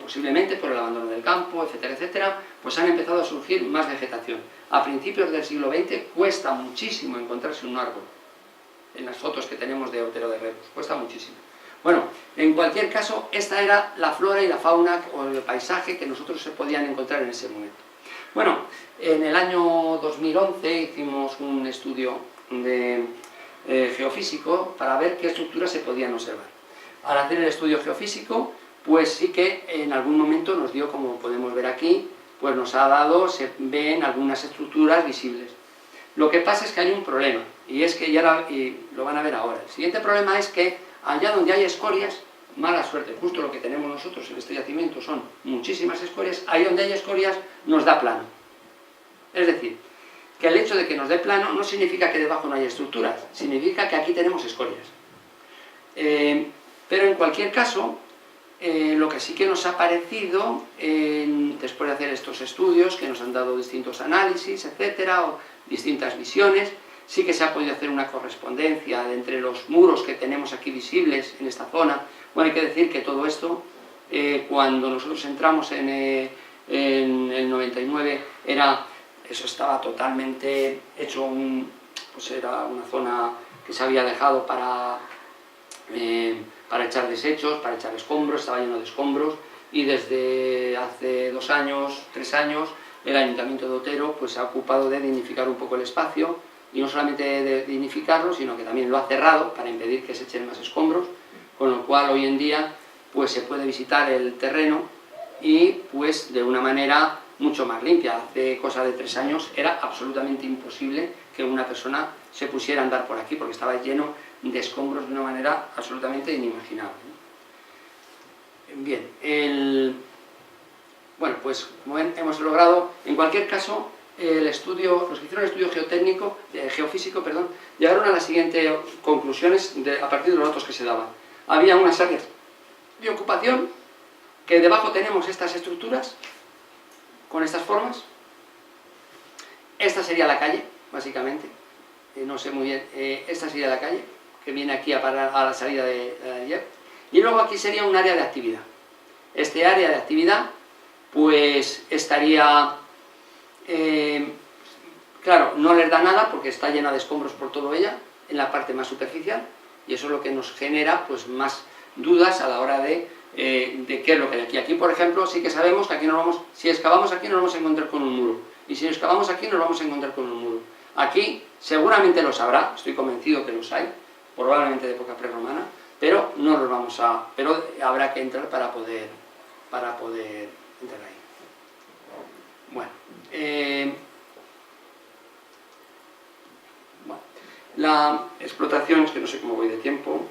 Posiblemente por el abandono del campo, etcétera, etcétera, pues han empezado a surgir más vegetación. A principios del siglo XX cuesta muchísimo encontrarse un árbol, en las fotos que tenemos de Otero de Herreros, cuesta muchísimo. Bueno, en cualquier caso, esta era la flora y la fauna o el paisaje que nosotros se podían encontrar en ese momento. Bueno, en el año 2011 hicimos un estudio geofísico para ver qué estructuras se podían observar. Al hacer el estudio geofísico, pues sí que en algún momento nos dio, como podemos ver aquí, pues nos ha dado, se ven algunas estructuras visibles. Lo que pasa es que hay un problema, y es que y lo van a ver ahora. El siguiente problema es que allá donde hay escorias, mala suerte, justo lo que tenemos nosotros en este yacimiento son muchísimas escorias, ahí donde hay escorias nos da plano. Es decir, que el hecho de que nos dé plano no significa que debajo no haya estructuras, significa que aquí tenemos escorias. Pero en cualquier caso, lo que sí que nos ha parecido, después de hacer estos estudios que nos han dado distintos análisis, etcétera, o distintas visiones, sí que se ha podido hacer una correspondencia entre los muros que tenemos aquí visibles en esta zona. Bueno, hay que decir que todo esto, cuando nosotros entramos en en el 99 eso estaba totalmente hecho, pues era una zona que se había dejado para echar desechos, para echar escombros, estaba lleno de escombros, y desde hace 2 años, 3 años, el Ayuntamiento de Otero pues, se ha ocupado de dignificar un poco el espacio, y no solamente de dignificarlo, sino que también lo ha cerrado para impedir que se echen más escombros, con lo cual hoy en día pues, se puede visitar el terreno y pues de una manera mucho más limpia. Hace cosa de 3 años era absolutamente imposible que una persona se pusiera a andar por aquí porque estaba lleno de escombros de una manera absolutamente inimaginable. Bien, bueno, pues como ven, hemos logrado, en cualquier caso, los que hicieron el estudio geofísico, llegaron a las siguientes conclusiones a partir de los datos que se daban. Había unas áreas de ocupación, que debajo tenemos estas estructuras, con estas formas. Esta sería la calle, básicamente, no sé muy bien, esta sería la calle, que viene aquí a parar a la salida de ayer, y luego aquí sería un área de actividad. Este área de actividad, pues estaría, claro, no les da nada porque está llena de escombros por toda ella, en la parte más superficial, y eso es lo que nos genera pues más dudas a la hora de qué es lo que hay aquí. Aquí, por ejemplo, sí que sabemos que aquí si excavamos aquí nos vamos a encontrar con un muro, y si excavamos aquí nos vamos a encontrar con un muro. Aquí seguramente los habrá, estoy convencido que los hay, probablemente de época prerromana, pero no los pero habrá que entrar para poder entrar ahí. Bueno, la explotación, es que no sé cómo voy de tiempo.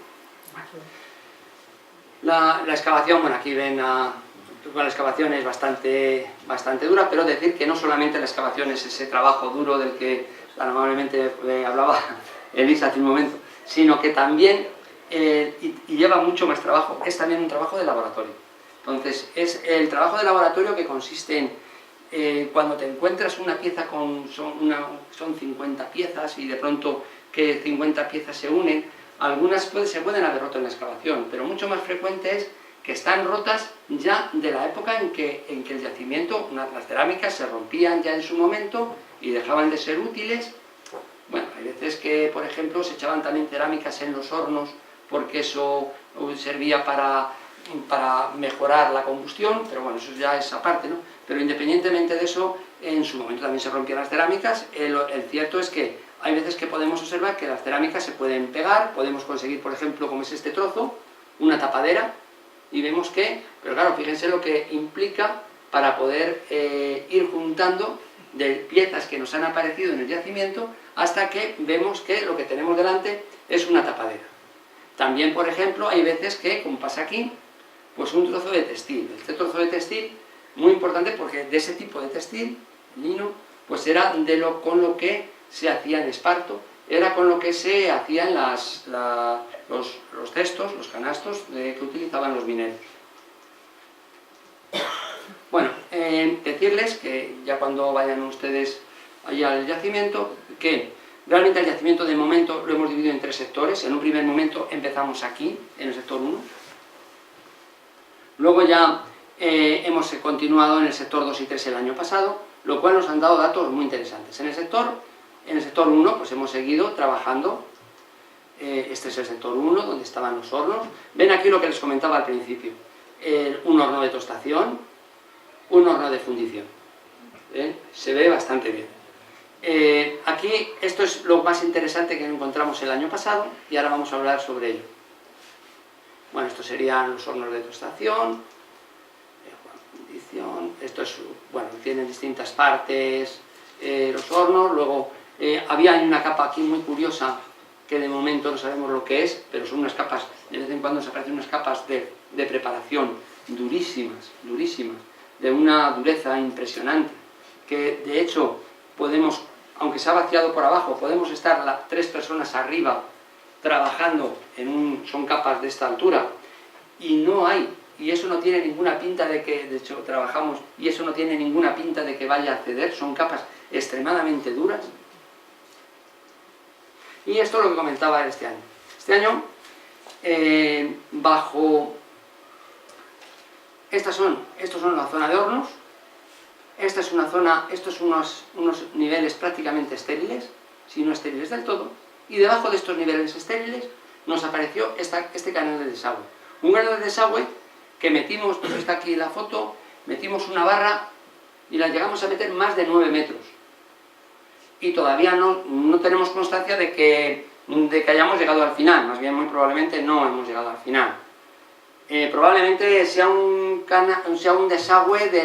La excavación, bueno, aquí ven la excavación es bastante dura, pero decir que no solamente la excavación es ese trabajo duro del que tan amablemente hablaba Elisa hace un momento, sino que también, y lleva mucho más trabajo, es también un trabajo de laboratorio. Entonces, es el trabajo de laboratorio que consiste en, cuando te encuentras una pieza son 50 piezas y de pronto que 50 piezas se unen, algunas se pueden haber roto en la excavación, pero mucho más frecuente es que están rotas ya de la época en que el yacimiento, las cerámicas se rompían ya en su momento y dejaban de ser útiles. Bueno, hay veces que, por ejemplo, se echaban también cerámicas en los hornos porque eso servía para mejorar la combustión, pero bueno, eso ya es aparte, ¿no? Pero independientemente de eso, en su momento también se rompían las cerámicas. El cierto es que hay veces que podemos observar que las cerámicas se pueden pegar, podemos conseguir, por ejemplo, como es este trozo, una tapadera, y vemos que, pero claro, fíjense lo que implica para poder ir juntando de piezas que nos han aparecido en el yacimiento hasta que vemos que lo que tenemos delante es una tapadera. También, por ejemplo, hay veces que, como pasa aquí, pues un trozo de textil. Este trozo de textil, muy importante porque de ese tipo de textil, lino, pues era con lo que se hacía en esparto, era con lo que se hacían los cestos, los canastos que utilizaban los mineros. Bueno, decirles que ya cuando vayan ustedes allá al yacimiento, que realmente el yacimiento de momento lo hemos dividido en 3 sectores. En un primer momento empezamos aquí, en el sector 1. Luego ya hemos continuado en el sector 2 y 3 el año pasado, lo cual nos han dado datos muy interesantes. En el sector 1 pues hemos seguido trabajando. Este es el sector 1, donde estaban los hornos. Ven aquí lo que les comentaba al principio. Un horno de tostación, un horno de fundición. Se ve bastante bien. Aquí esto es lo más interesante que encontramos el año pasado y ahora vamos a hablar sobre ello. Bueno, estos serían los hornos de tostación, fundición. Esto es, bueno, tienen distintas partes los hornos. Luego había una capa aquí muy curiosa que de momento no sabemos lo que es, pero son unas capas, de vez en cuando se aparecen unas capas de preparación durísimas, de una dureza impresionante, que de hecho podemos, aunque se ha vaciado por abajo, podemos estar 3 personas arriba trabajando son capas de esta altura, y eso no tiene ninguna pinta de que, de hecho trabajamos, y eso no tiene ninguna pinta de que vaya a ceder, son capas extremadamente duras. Y esto es lo que comentaba este año. Este año, estos son la zona de hornos, esta es una zona, estos son unos niveles prácticamente estériles, si no estériles del todo, y debajo de estos niveles estériles nos apareció este canal de desagüe. Un canal de desagüe que metimos, pues está aquí la foto, metimos una barra y la llegamos a meter más de 9 metros. Y todavía no tenemos constancia de que hayamos llegado al final, más bien muy probablemente no hemos llegado al final. Probablemente sea un desagüe de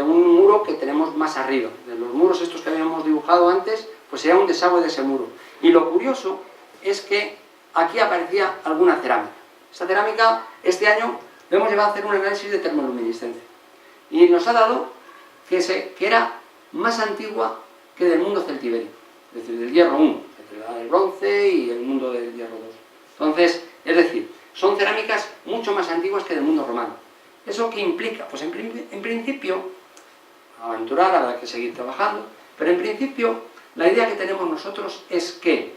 un muro que tenemos más arriba. De los muros estos que habíamos dibujado antes, pues sea un desagüe de ese muro. Y lo curioso es que aquí aparecía alguna cerámica. Esta cerámica, este año, le hemos llevado a hacer un análisis de termoluminiscencia. Y nos ha dado que era más antigua que del mundo celtibérico, es decir, del hierro 1, el bronce y el mundo del hierro 2. Entonces, es decir, son cerámicas mucho más antiguas que del mundo romano. ¿Eso qué implica? Pues en principio, aventurar, habrá que seguir trabajando, pero en principio la idea que tenemos nosotros es que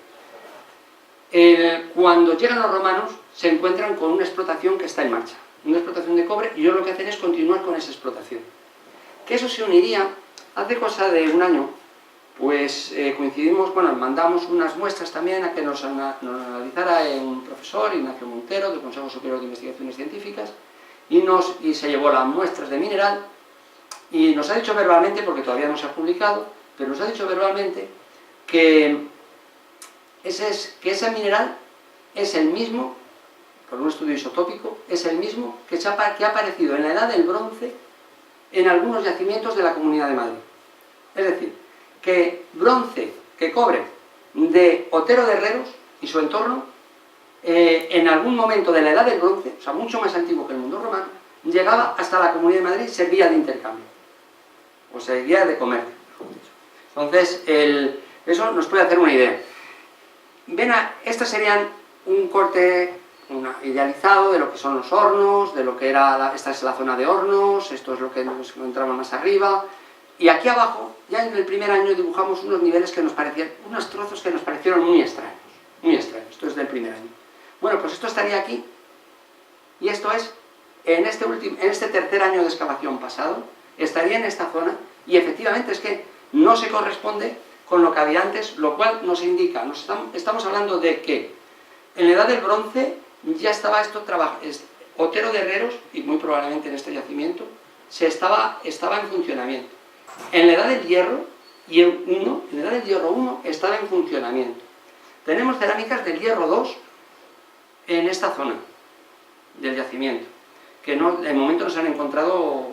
cuando llegan los romanos se encuentran con una explotación que está en marcha, una explotación de cobre, y ellos lo que hacen es continuar con esa explotación. Que eso se uniría, hace cosa de un año, pues coincidimos, bueno, mandamos unas muestras también a que nos analizara un profesor, Ignacio Montero, del Consejo Superior de Investigaciones Científicas, y se llevó las muestras de mineral, y nos ha dicho verbalmente, porque todavía no se ha publicado, pero nos ha dicho verbalmente que ese mineral es el mismo, por un estudio isotópico, es el mismo que ha aparecido en la edad del bronce en algunos yacimientos de la Comunidad de Madrid. Es decir, que cobre de Otero de Herreros y su entorno, en algún momento de la edad del bronce, o sea, mucho más antiguo que el mundo romano, llegaba hasta la Comunidad de Madrid, servía de intercambio, o servía de comercio, mejor dicho. Entonces, eso nos puede hacer una idea. Estas serían un corte idealizado de lo que son los hornos, de lo que era, esta es la zona de hornos, esto es lo que nos encontramos más arriba, y aquí abajo, ya en el primer año dibujamos unos niveles que nos parecían, unos trozos que nos parecieron muy extraños, esto es del primer año. Bueno, pues esto estaría aquí, y esto es, en este tercer año de excavación pasado, estaría en esta zona, y efectivamente es que no se corresponde con lo que había antes, lo cual nos indica, estamos hablando de que en la edad del bronce ya estaba Otero de Herreros, y muy probablemente en este yacimiento, estaba en funcionamiento. En la edad del hierro, en la edad del hierro 1 estaba en funcionamiento. Tenemos cerámicas del hierro 2 en esta zona del yacimiento, que de momento no se han encontrado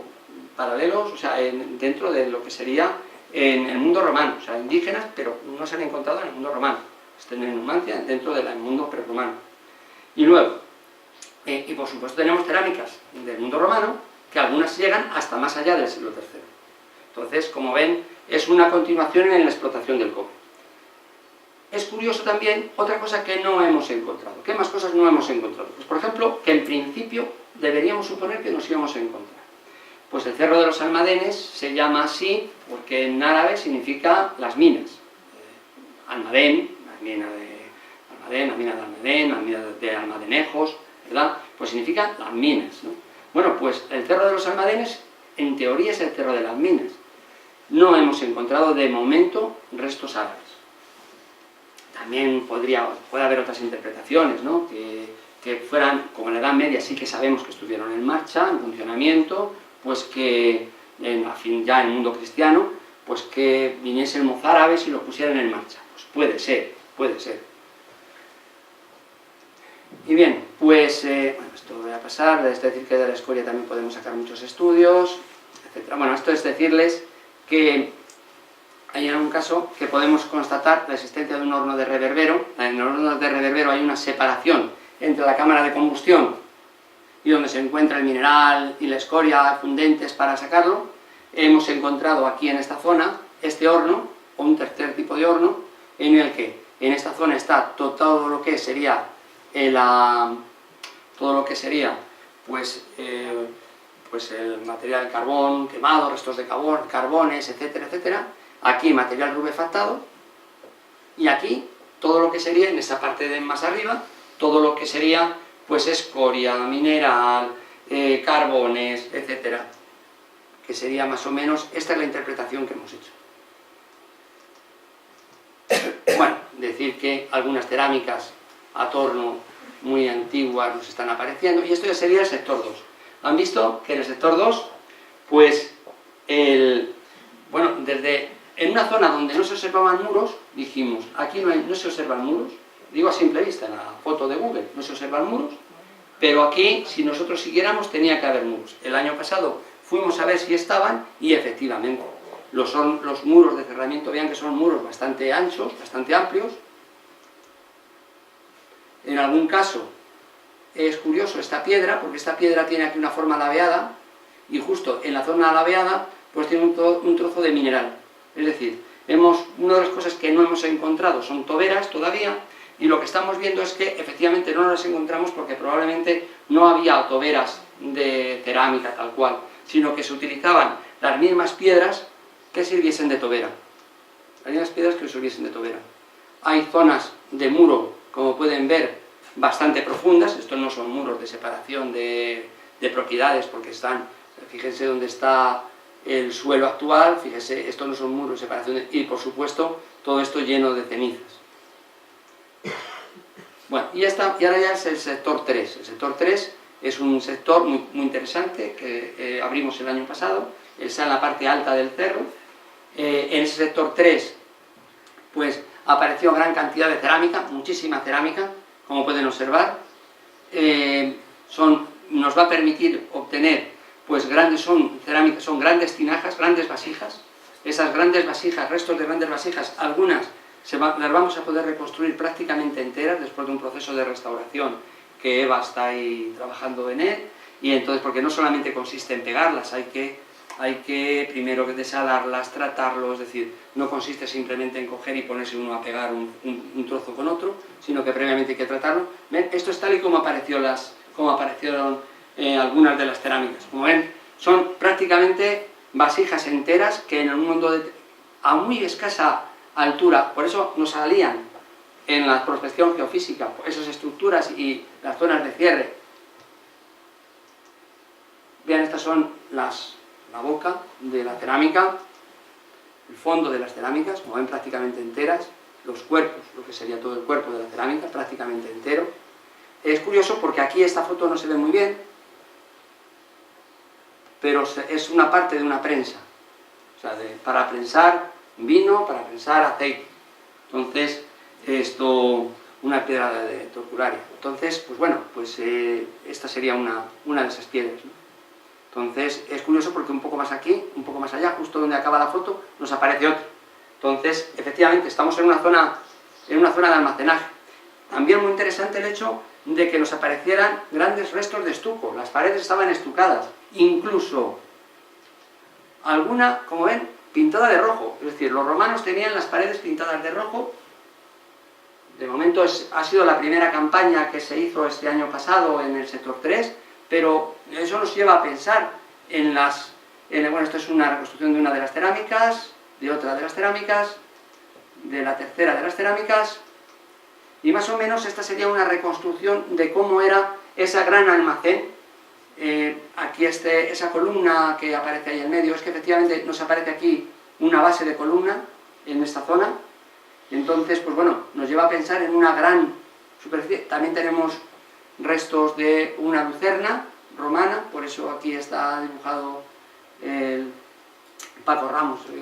paralelos, o sea, dentro de lo que sería en el mundo romano, o sea, indígenas, pero no se han encontrado en el mundo romano. Están en Numancia, dentro del mundo prerromano. Y luego, y por supuesto tenemos cerámicas del mundo romano, que algunas llegan hasta más allá del siglo III. Entonces, como ven, es una continuación en la explotación del cobre. Es curioso también otra cosa que no hemos encontrado. ¿Qué más cosas no hemos encontrado? Pues, por ejemplo, que en principio deberíamos suponer que nos íbamos a encontrar. Pues el Cerro de los Almadenes se llama así porque en árabe significa las minas. Almadén, la mina de Almadén, la mina de Almadenejos, ¿verdad? Pues significa las minas, ¿no? Bueno, pues el Cerro de los Almadenes, en teoría, es el Cerro de las Minas. No hemos encontrado de momento restos árabes. También puede haber otras interpretaciones, ¿no? Que fueran, como en la Edad Media sí que sabemos que estuvieron en marcha, en funcionamiento, pues que ya en el mundo cristiano, pues que viniesen mozárabes y lo pusieran en marcha. Pues puede ser, puede ser. Y bien, pues, bueno, esto voy a pasar, es decir que de la escoria también podemos sacar muchos estudios, etc. Bueno, esto es decirles que hay en un caso que podemos constatar la existencia de un horno de reverbero. En el horno de reverbero hay una separación entre la cámara de combustión y donde se encuentra el mineral y la escoria fundentes para sacarlo. Hemos encontrado aquí en esta zona este horno, o un tercer tipo de horno, en el que en esta zona está todo lo que sería pues el material de carbón quemado, restos de carbones, etcétera, etcétera. Aquí material rubefactado, y aquí todo lo que sería, en esa parte de más arriba, todo lo que sería pues escoria, mineral, carbones, etcétera, que sería más o menos, esta es la interpretación que hemos hecho. Bueno, decir que algunas cerámicas a torno muy antiguas nos están apareciendo, y esto ya sería el sector 2. Han visto que en el sector 2, pues, bueno, en una zona donde no se observaban muros, dijimos, aquí no se observan muros, digo a simple vista, en la foto de Google, no se observan muros, pero aquí, si nosotros siguiéramos, tenía que haber muros. El año pasado fuimos a ver si estaban, y efectivamente, los muros de cerramiento, vean que son muros bastante anchos, bastante amplios. En algún caso, es curioso esta piedra, porque esta piedra tiene aquí una forma laveada, y justo en la zona laveada, pues tiene un trozo de mineral. Es decir, una de las cosas que no hemos encontrado son toberas todavía, y lo que estamos viendo es que efectivamente no las encontramos porque probablemente no había toberas de cerámica tal cual, sino que se utilizaban las mismas piedras que sirviesen de tobera. Las mismas piedras que sirviesen de tobera. Hay zonas de muro, como pueden ver, bastante profundas. Estos no son muros de separación de propiedades porque están, fíjense dónde está el suelo actual, fíjense, estos no son muros de separación y por supuesto todo esto lleno de cenizas. Bueno, y ahora ya es el sector 3. El sector 3 es un sector muy interesante que abrimos el año pasado, está en la parte alta del cerro. En ese sector 3 pues apareció gran cantidad de cerámica, muchísima cerámica, como pueden observar. Nos va a permitir obtener pues son grandes tinajas, grandes vasijas. Esas grandes vasijas, restos de grandes vasijas, algunas las vamos a poder reconstruir prácticamente enteras después de un proceso de restauración que Eva está ahí trabajando en él, y entonces, porque no solamente consiste en pegarlas, hay que primero desalarlas, tratarlo, es decir, no consiste simplemente en coger y ponerse uno a pegar un trozo con otro, sino que previamente hay que tratarlo. ¿Ven? Esto es tal y como aparecieron algunas de las cerámicas. Como ven, son prácticamente vasijas enteras que en el mundo a muy escasa altura, por eso nos salían en la prospección geofísica esas estructuras y las zonas de cierre. Vean, estas son la boca de la cerámica, el fondo de las cerámicas, como ven, prácticamente enteras, los cuerpos, lo que sería todo el cuerpo de la cerámica, prácticamente entero. Es curioso porque aquí esta foto no se ve muy bien, pero es una parte de una prensa, o sea, para prensar vino, para prensar aceite. Entonces, una piedra de torturaria. Entonces, pues bueno, esta sería una de esas piedras, ¿no? Entonces, es curioso porque un poco más aquí, un poco más allá, justo donde acaba la foto, nos aparece otro. Entonces, efectivamente, estamos en una zona de almacenaje. También muy interesante el hecho de que nos aparecieran grandes restos de estuco. Las paredes estaban estucadas, incluso alguna, como ven, pintada de rojo. Es decir, los romanos tenían las paredes pintadas de rojo. De momento ha sido la primera campaña que se hizo este año pasado en el sector 3, pero eso nos lleva a pensar bueno, esto es una reconstrucción de una de las cerámicas, de otra de las cerámicas, de la tercera de las cerámicas, y más o menos esta sería una reconstrucción de cómo era ese gran almacén. Aquí esa columna que aparece ahí en medio, es que efectivamente nos aparece aquí una base de columna en esta zona. Entonces, pues bueno, nos lleva a pensar en una gran superficie. También tenemos restos de una lucerna romana, por eso aquí está dibujado Paco Ramos, que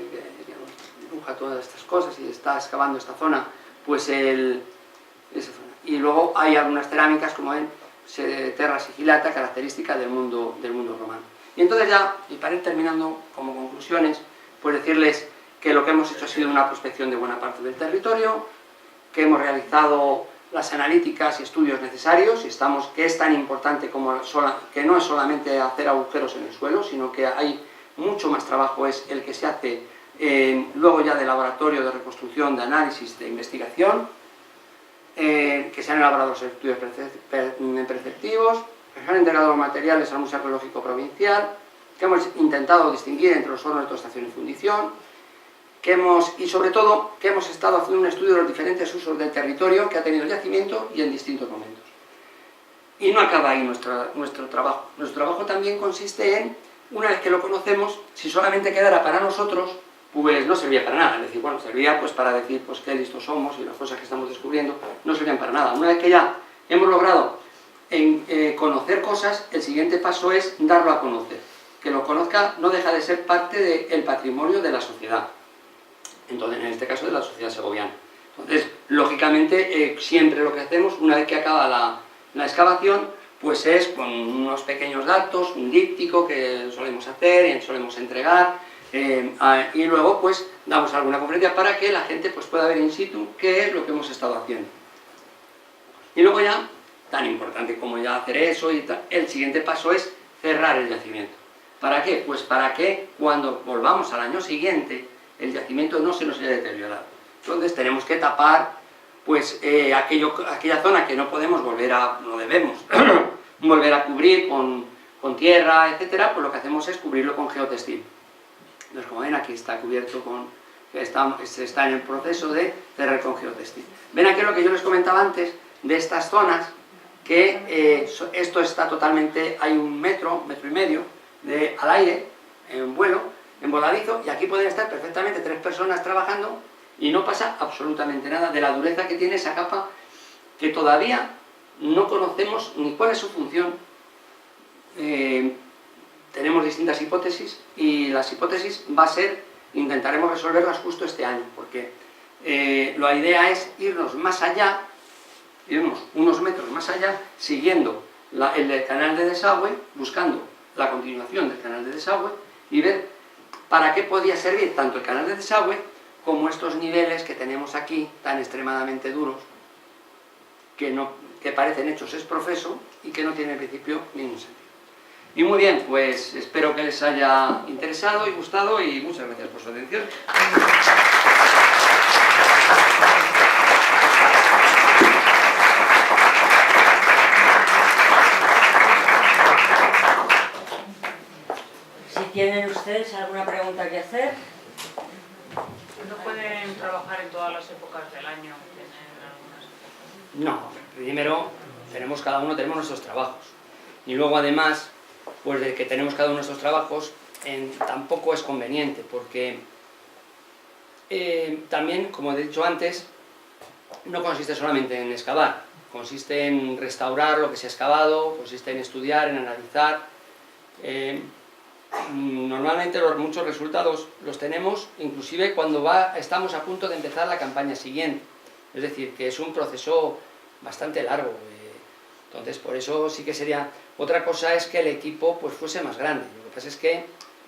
dibuja todas estas cosas y está excavando esta zona, pues esa zona. Y luego hay algunas cerámicas, como ven, terra sigillata, característica del mundo romano. Y entonces ya, y para ir terminando como conclusiones, pues decirles que lo que hemos hecho ha sido una prospección de buena parte del territorio, que hemos realizado las analíticas y estudios necesarios, que es tan importante como que no es solamente hacer agujeros en el suelo, sino que hay mucho más trabajo, es el que se hace luego ya de laboratorio de reconstrucción, de análisis, de investigación, que se han elaborado los estudios preceptivos, que se han entregado los materiales al Museo Arqueológico Provincial, que hemos intentado distinguir entre los hornos de tostación y fundición, y sobre todo que hemos estado haciendo un estudio de los diferentes usos del territorio que ha tenido el yacimiento y en distintos momentos. Y no acaba ahí nuestro trabajo. Nuestro trabajo también consiste en, una vez que lo conocemos, si solamente quedara para nosotros, pues no servía para nada. Es decir, bueno, servía pues para decir pues qué listos somos y las cosas que estamos descubriendo no servían para nada. Una vez que ya hemos logrado conocer cosas, el siguiente paso es darlo a conocer. Que lo conozca no deja de ser parte del patrimonio de la sociedad. Entonces, en este caso de la sociedad segoviana. Entonces, lógicamente, siempre lo que hacemos, una vez que acaba la excavación, pues es con unos pequeños datos, un díptico que solemos hacer y solemos entregar, y luego pues damos alguna conferencia para que la gente pues pueda ver in situ qué es lo que hemos estado haciendo. Y luego ya, tan importante como ya hacer eso, el siguiente paso es cerrar el yacimiento. ¿Para qué? Pues para que cuando volvamos al año siguiente, el yacimiento no se nos haya deteriorado. Entonces tenemos que tapar pues aquella zona que no podemos no debemos volver a cubrir con tierra, etcétera, pues lo que hacemos es cubrirlo con geotextil. Entonces, como ven, aquí está cubierto se está en el proceso de cerrar con geotextil. Ven aquí lo que yo les comentaba antes, de estas zonas, que esto está totalmente, hay 1 metro, 1,5 metros al aire, en vuelo, en voladizo, y aquí pueden estar perfectamente 3 personas trabajando y no pasa absolutamente nada de la dureza que tiene esa capa, que todavía no conocemos ni cuál es su función. Tenemos distintas hipótesis y las hipótesis intentaremos resolverlas justo este año, porque la idea es irnos más allá, irnos unos metros más allá, siguiendo el canal de desagüe, buscando la continuación del canal de desagüe y ver para qué podía servir tanto el canal de desagüe como estos niveles que tenemos aquí, tan extremadamente duros, que parecen hechos ex professo y que no tienen en principio ningún sentido. Y muy bien, pues espero que les haya interesado y gustado y muchas gracias por su atención. Si tienen ustedes alguna pregunta que hacer. ¿No pueden trabajar en todas las épocas del año? No, primero cada uno tenemos nuestros trabajos. Y luego además, pues de que tenemos cada uno nuestros trabajos, tampoco es conveniente, porque también, como he dicho antes, no consiste solamente en excavar, consiste en restaurar lo que se ha excavado, consiste en estudiar, en analizar. Normalmente muchos resultados los tenemos inclusive cuando estamos a punto de empezar la campaña siguiente, es decir, que es un proceso bastante largo. Entonces, por eso sí que sería... Otra cosa es que el equipo pues fuese más grande. Lo que pasa es que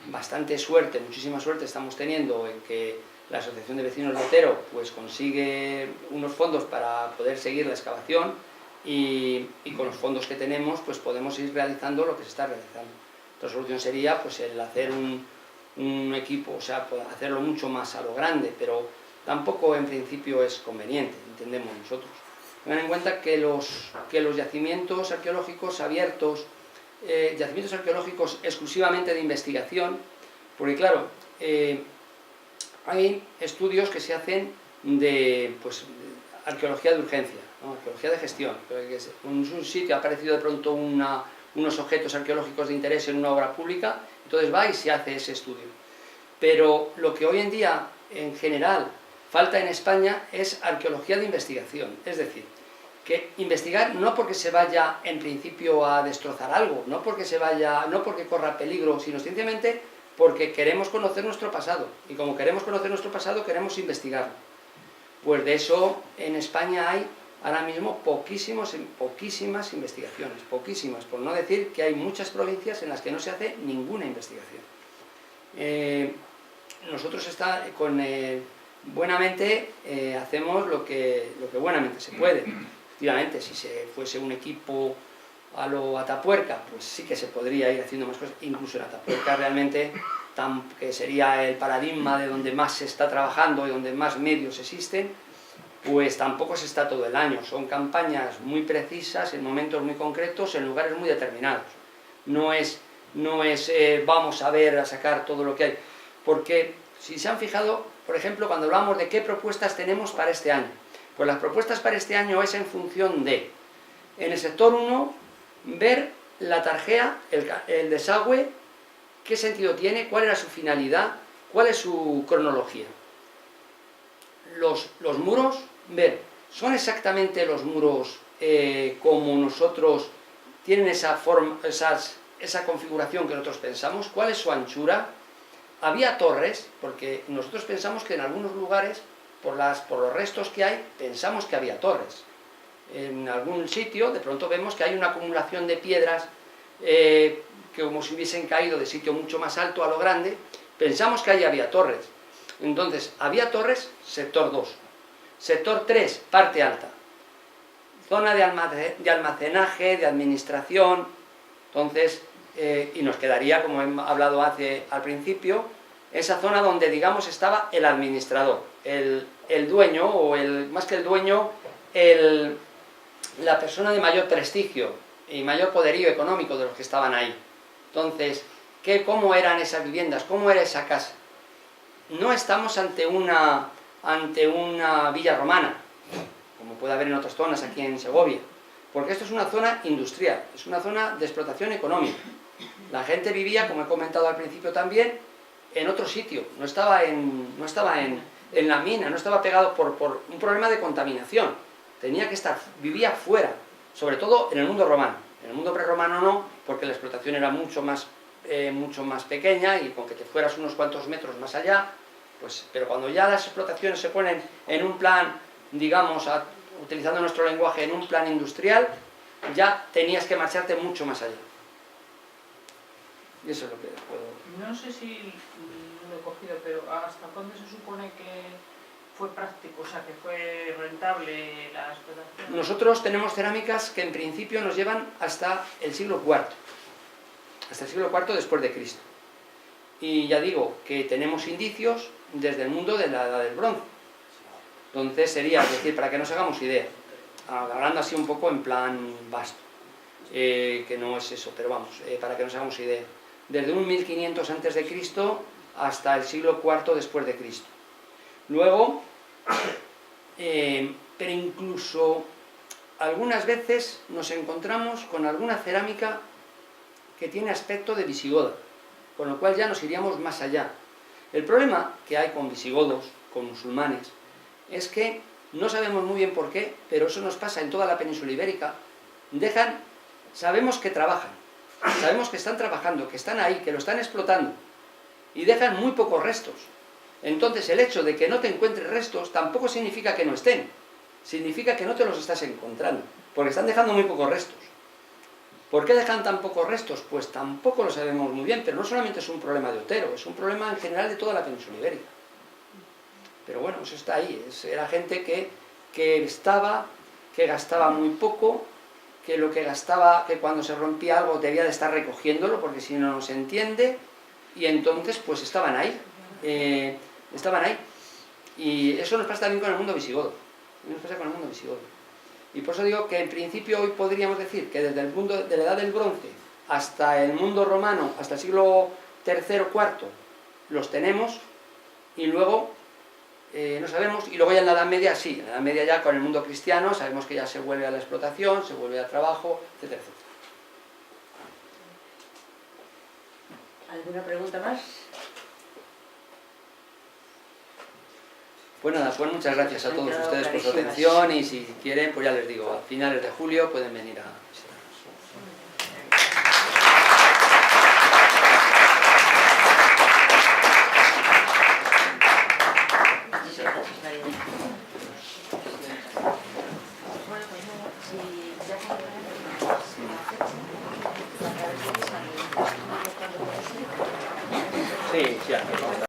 bastante suerte, muchísima suerte estamos teniendo en que la Asociación de Vecinos de Otero pues consigue unos fondos para poder seguir la excavación y con los fondos que tenemos pues podemos ir realizando lo que se está realizando. Otra solución sería pues el hacer un equipo, o sea, hacerlo mucho más a lo grande, pero tampoco en principio es conveniente, entendemos nosotros. Tengan en cuenta que los yacimientos arqueológicos abiertos, yacimientos arqueológicos exclusivamente de investigación, porque claro, hay estudios que se hacen de arqueología de urgencia, ¿no? Arqueología de gestión, en un sitio ha aparecido de pronto unos objetos arqueológicos de interés en una obra pública, entonces va y se hace ese estudio. Pero lo que hoy en día, en general, falta en España es arqueología de investigación, es decir, que investigar no porque se vaya en principio a destrozar algo, no porque corra peligro, sino sencillamente porque queremos conocer nuestro pasado, y como queremos conocer nuestro pasado, queremos investigarlo. Pues de eso en España hay ahora mismo poquísimas investigaciones, poquísimas, por no decir que hay muchas provincias en las que no se hace ninguna investigación. Nosotros buenamente hacemos lo que buenamente se puede. Efectivamente, si se fuese un equipo a lo Atapuerca, pues sí que se podría ir haciendo más cosas, incluso en Atapuerca realmente, que sería el paradigma de donde más se está trabajando y donde más medios existen, pues tampoco se está todo el año, son campañas muy precisas, en momentos muy concretos, en lugares muy determinados. No es vamos a sacar todo lo que hay, porque si se han fijado, por ejemplo, cuando hablamos de qué propuestas tenemos para este año, pues las propuestas para este año es en función de, en el sector 1, ver la tarjea, el desagüe, qué sentido tiene, cuál era su finalidad, cuál es su cronología. Los muros, ver, ¿son exactamente los muros como nosotros, tienen esa forma, esa configuración que nosotros pensamos? ¿Cuál es su anchura? Había torres, porque nosotros pensamos que en algunos lugares, por los restos que hay, pensamos que había torres. En algún sitio, de pronto vemos que hay una acumulación de piedras que como si hubiesen caído de sitio mucho más alto a lo grande, pensamos que ahí había torres. Entonces, había torres, sector 2. Sector 3, parte alta. Zona de almacenaje, de administración. Entonces, y nos quedaría, como he hablado al principio, esa zona donde, digamos, estaba el administrador, el dueño, o más que el dueño, la persona de mayor prestigio y mayor poderío económico de los que estaban ahí. Entonces, ¿cómo eran esas viviendas? ¿Cómo era esa casa? No estamos ante una villa romana, como puede haber en otras zonas aquí en Segovia, porque esto es una zona industrial, es una zona de explotación económica. La gente vivía, como he comentado al principio también, en otro sitio, no estaba en la mina, no estaba pegado por un problema de contaminación, vivía fuera, sobre todo en el mundo romano. En el mundo prerromano no, porque la explotación era mucho más pequeña, y con que te fueras unos cuantos metros más allá, pues, pero cuando ya las explotaciones se ponen en un plan, digamos, utilizando nuestro lenguaje, en un plan industrial, ya tenías que marcharte mucho más allá. Y eso es lo que puedo... No sé si lo he cogido, pero ¿hasta cuándo se supone que fue práctico, o sea, que fue rentable la explotación? Nosotros tenemos cerámicas que en principio nos llevan hasta el siglo IV. Hasta el siglo IV después de Cristo. Y ya digo que tenemos indicios desde el mundo de la Edad del Bronce. Entonces sería, es decir, para que nos hagamos idea, hablando así un poco en plan vasto, que no es eso, pero vamos, para que nos hagamos idea, desde un 1500 a.C. hasta el siglo IV después de Cristo. Luego, pero incluso algunas veces nos encontramos con alguna cerámica que tiene aspecto de visigoda, con lo cual ya nos iríamos más allá. El problema que hay con visigodos, con musulmanes, es que no sabemos muy bien por qué, pero eso nos pasa en toda la península ibérica. Sabemos que trabajan, sabemos que están trabajando, que están ahí, que lo están explotando, y dejan muy pocos restos. Entonces el hecho de que no te encuentres restos tampoco significa que no estén, significa que no te los estás encontrando, porque están dejando muy pocos restos. ¿Por qué dejan tan pocos restos? Pues tampoco lo sabemos muy bien, pero no solamente es un problema de Otero, es un problema en general de toda la península ibérica. Pero bueno, eso está ahí, era gente que gastaba muy poco, que lo que gastaba, que cuando se rompía algo debía de estar recogiéndolo, porque si no, no se entiende, y entonces pues estaban ahí. Y eso nos pasa también con el mundo visigodo. Y por eso digo que en principio hoy podríamos decir que desde el mundo de la Edad del Bronce hasta el mundo romano, hasta el siglo III o IV, los tenemos, y luego no sabemos, y luego ya en la Edad Media sí, en la Edad Media ya con el mundo cristiano sabemos que ya se vuelve a la explotación, se vuelve al trabajo, etcétera, etcétera. ¿Alguna pregunta más? Pues nada, pues muchas gracias a todos ustedes por su atención, y si quieren, pues ya les digo, a finales de julio pueden venir a visitarnos. Sí, ya.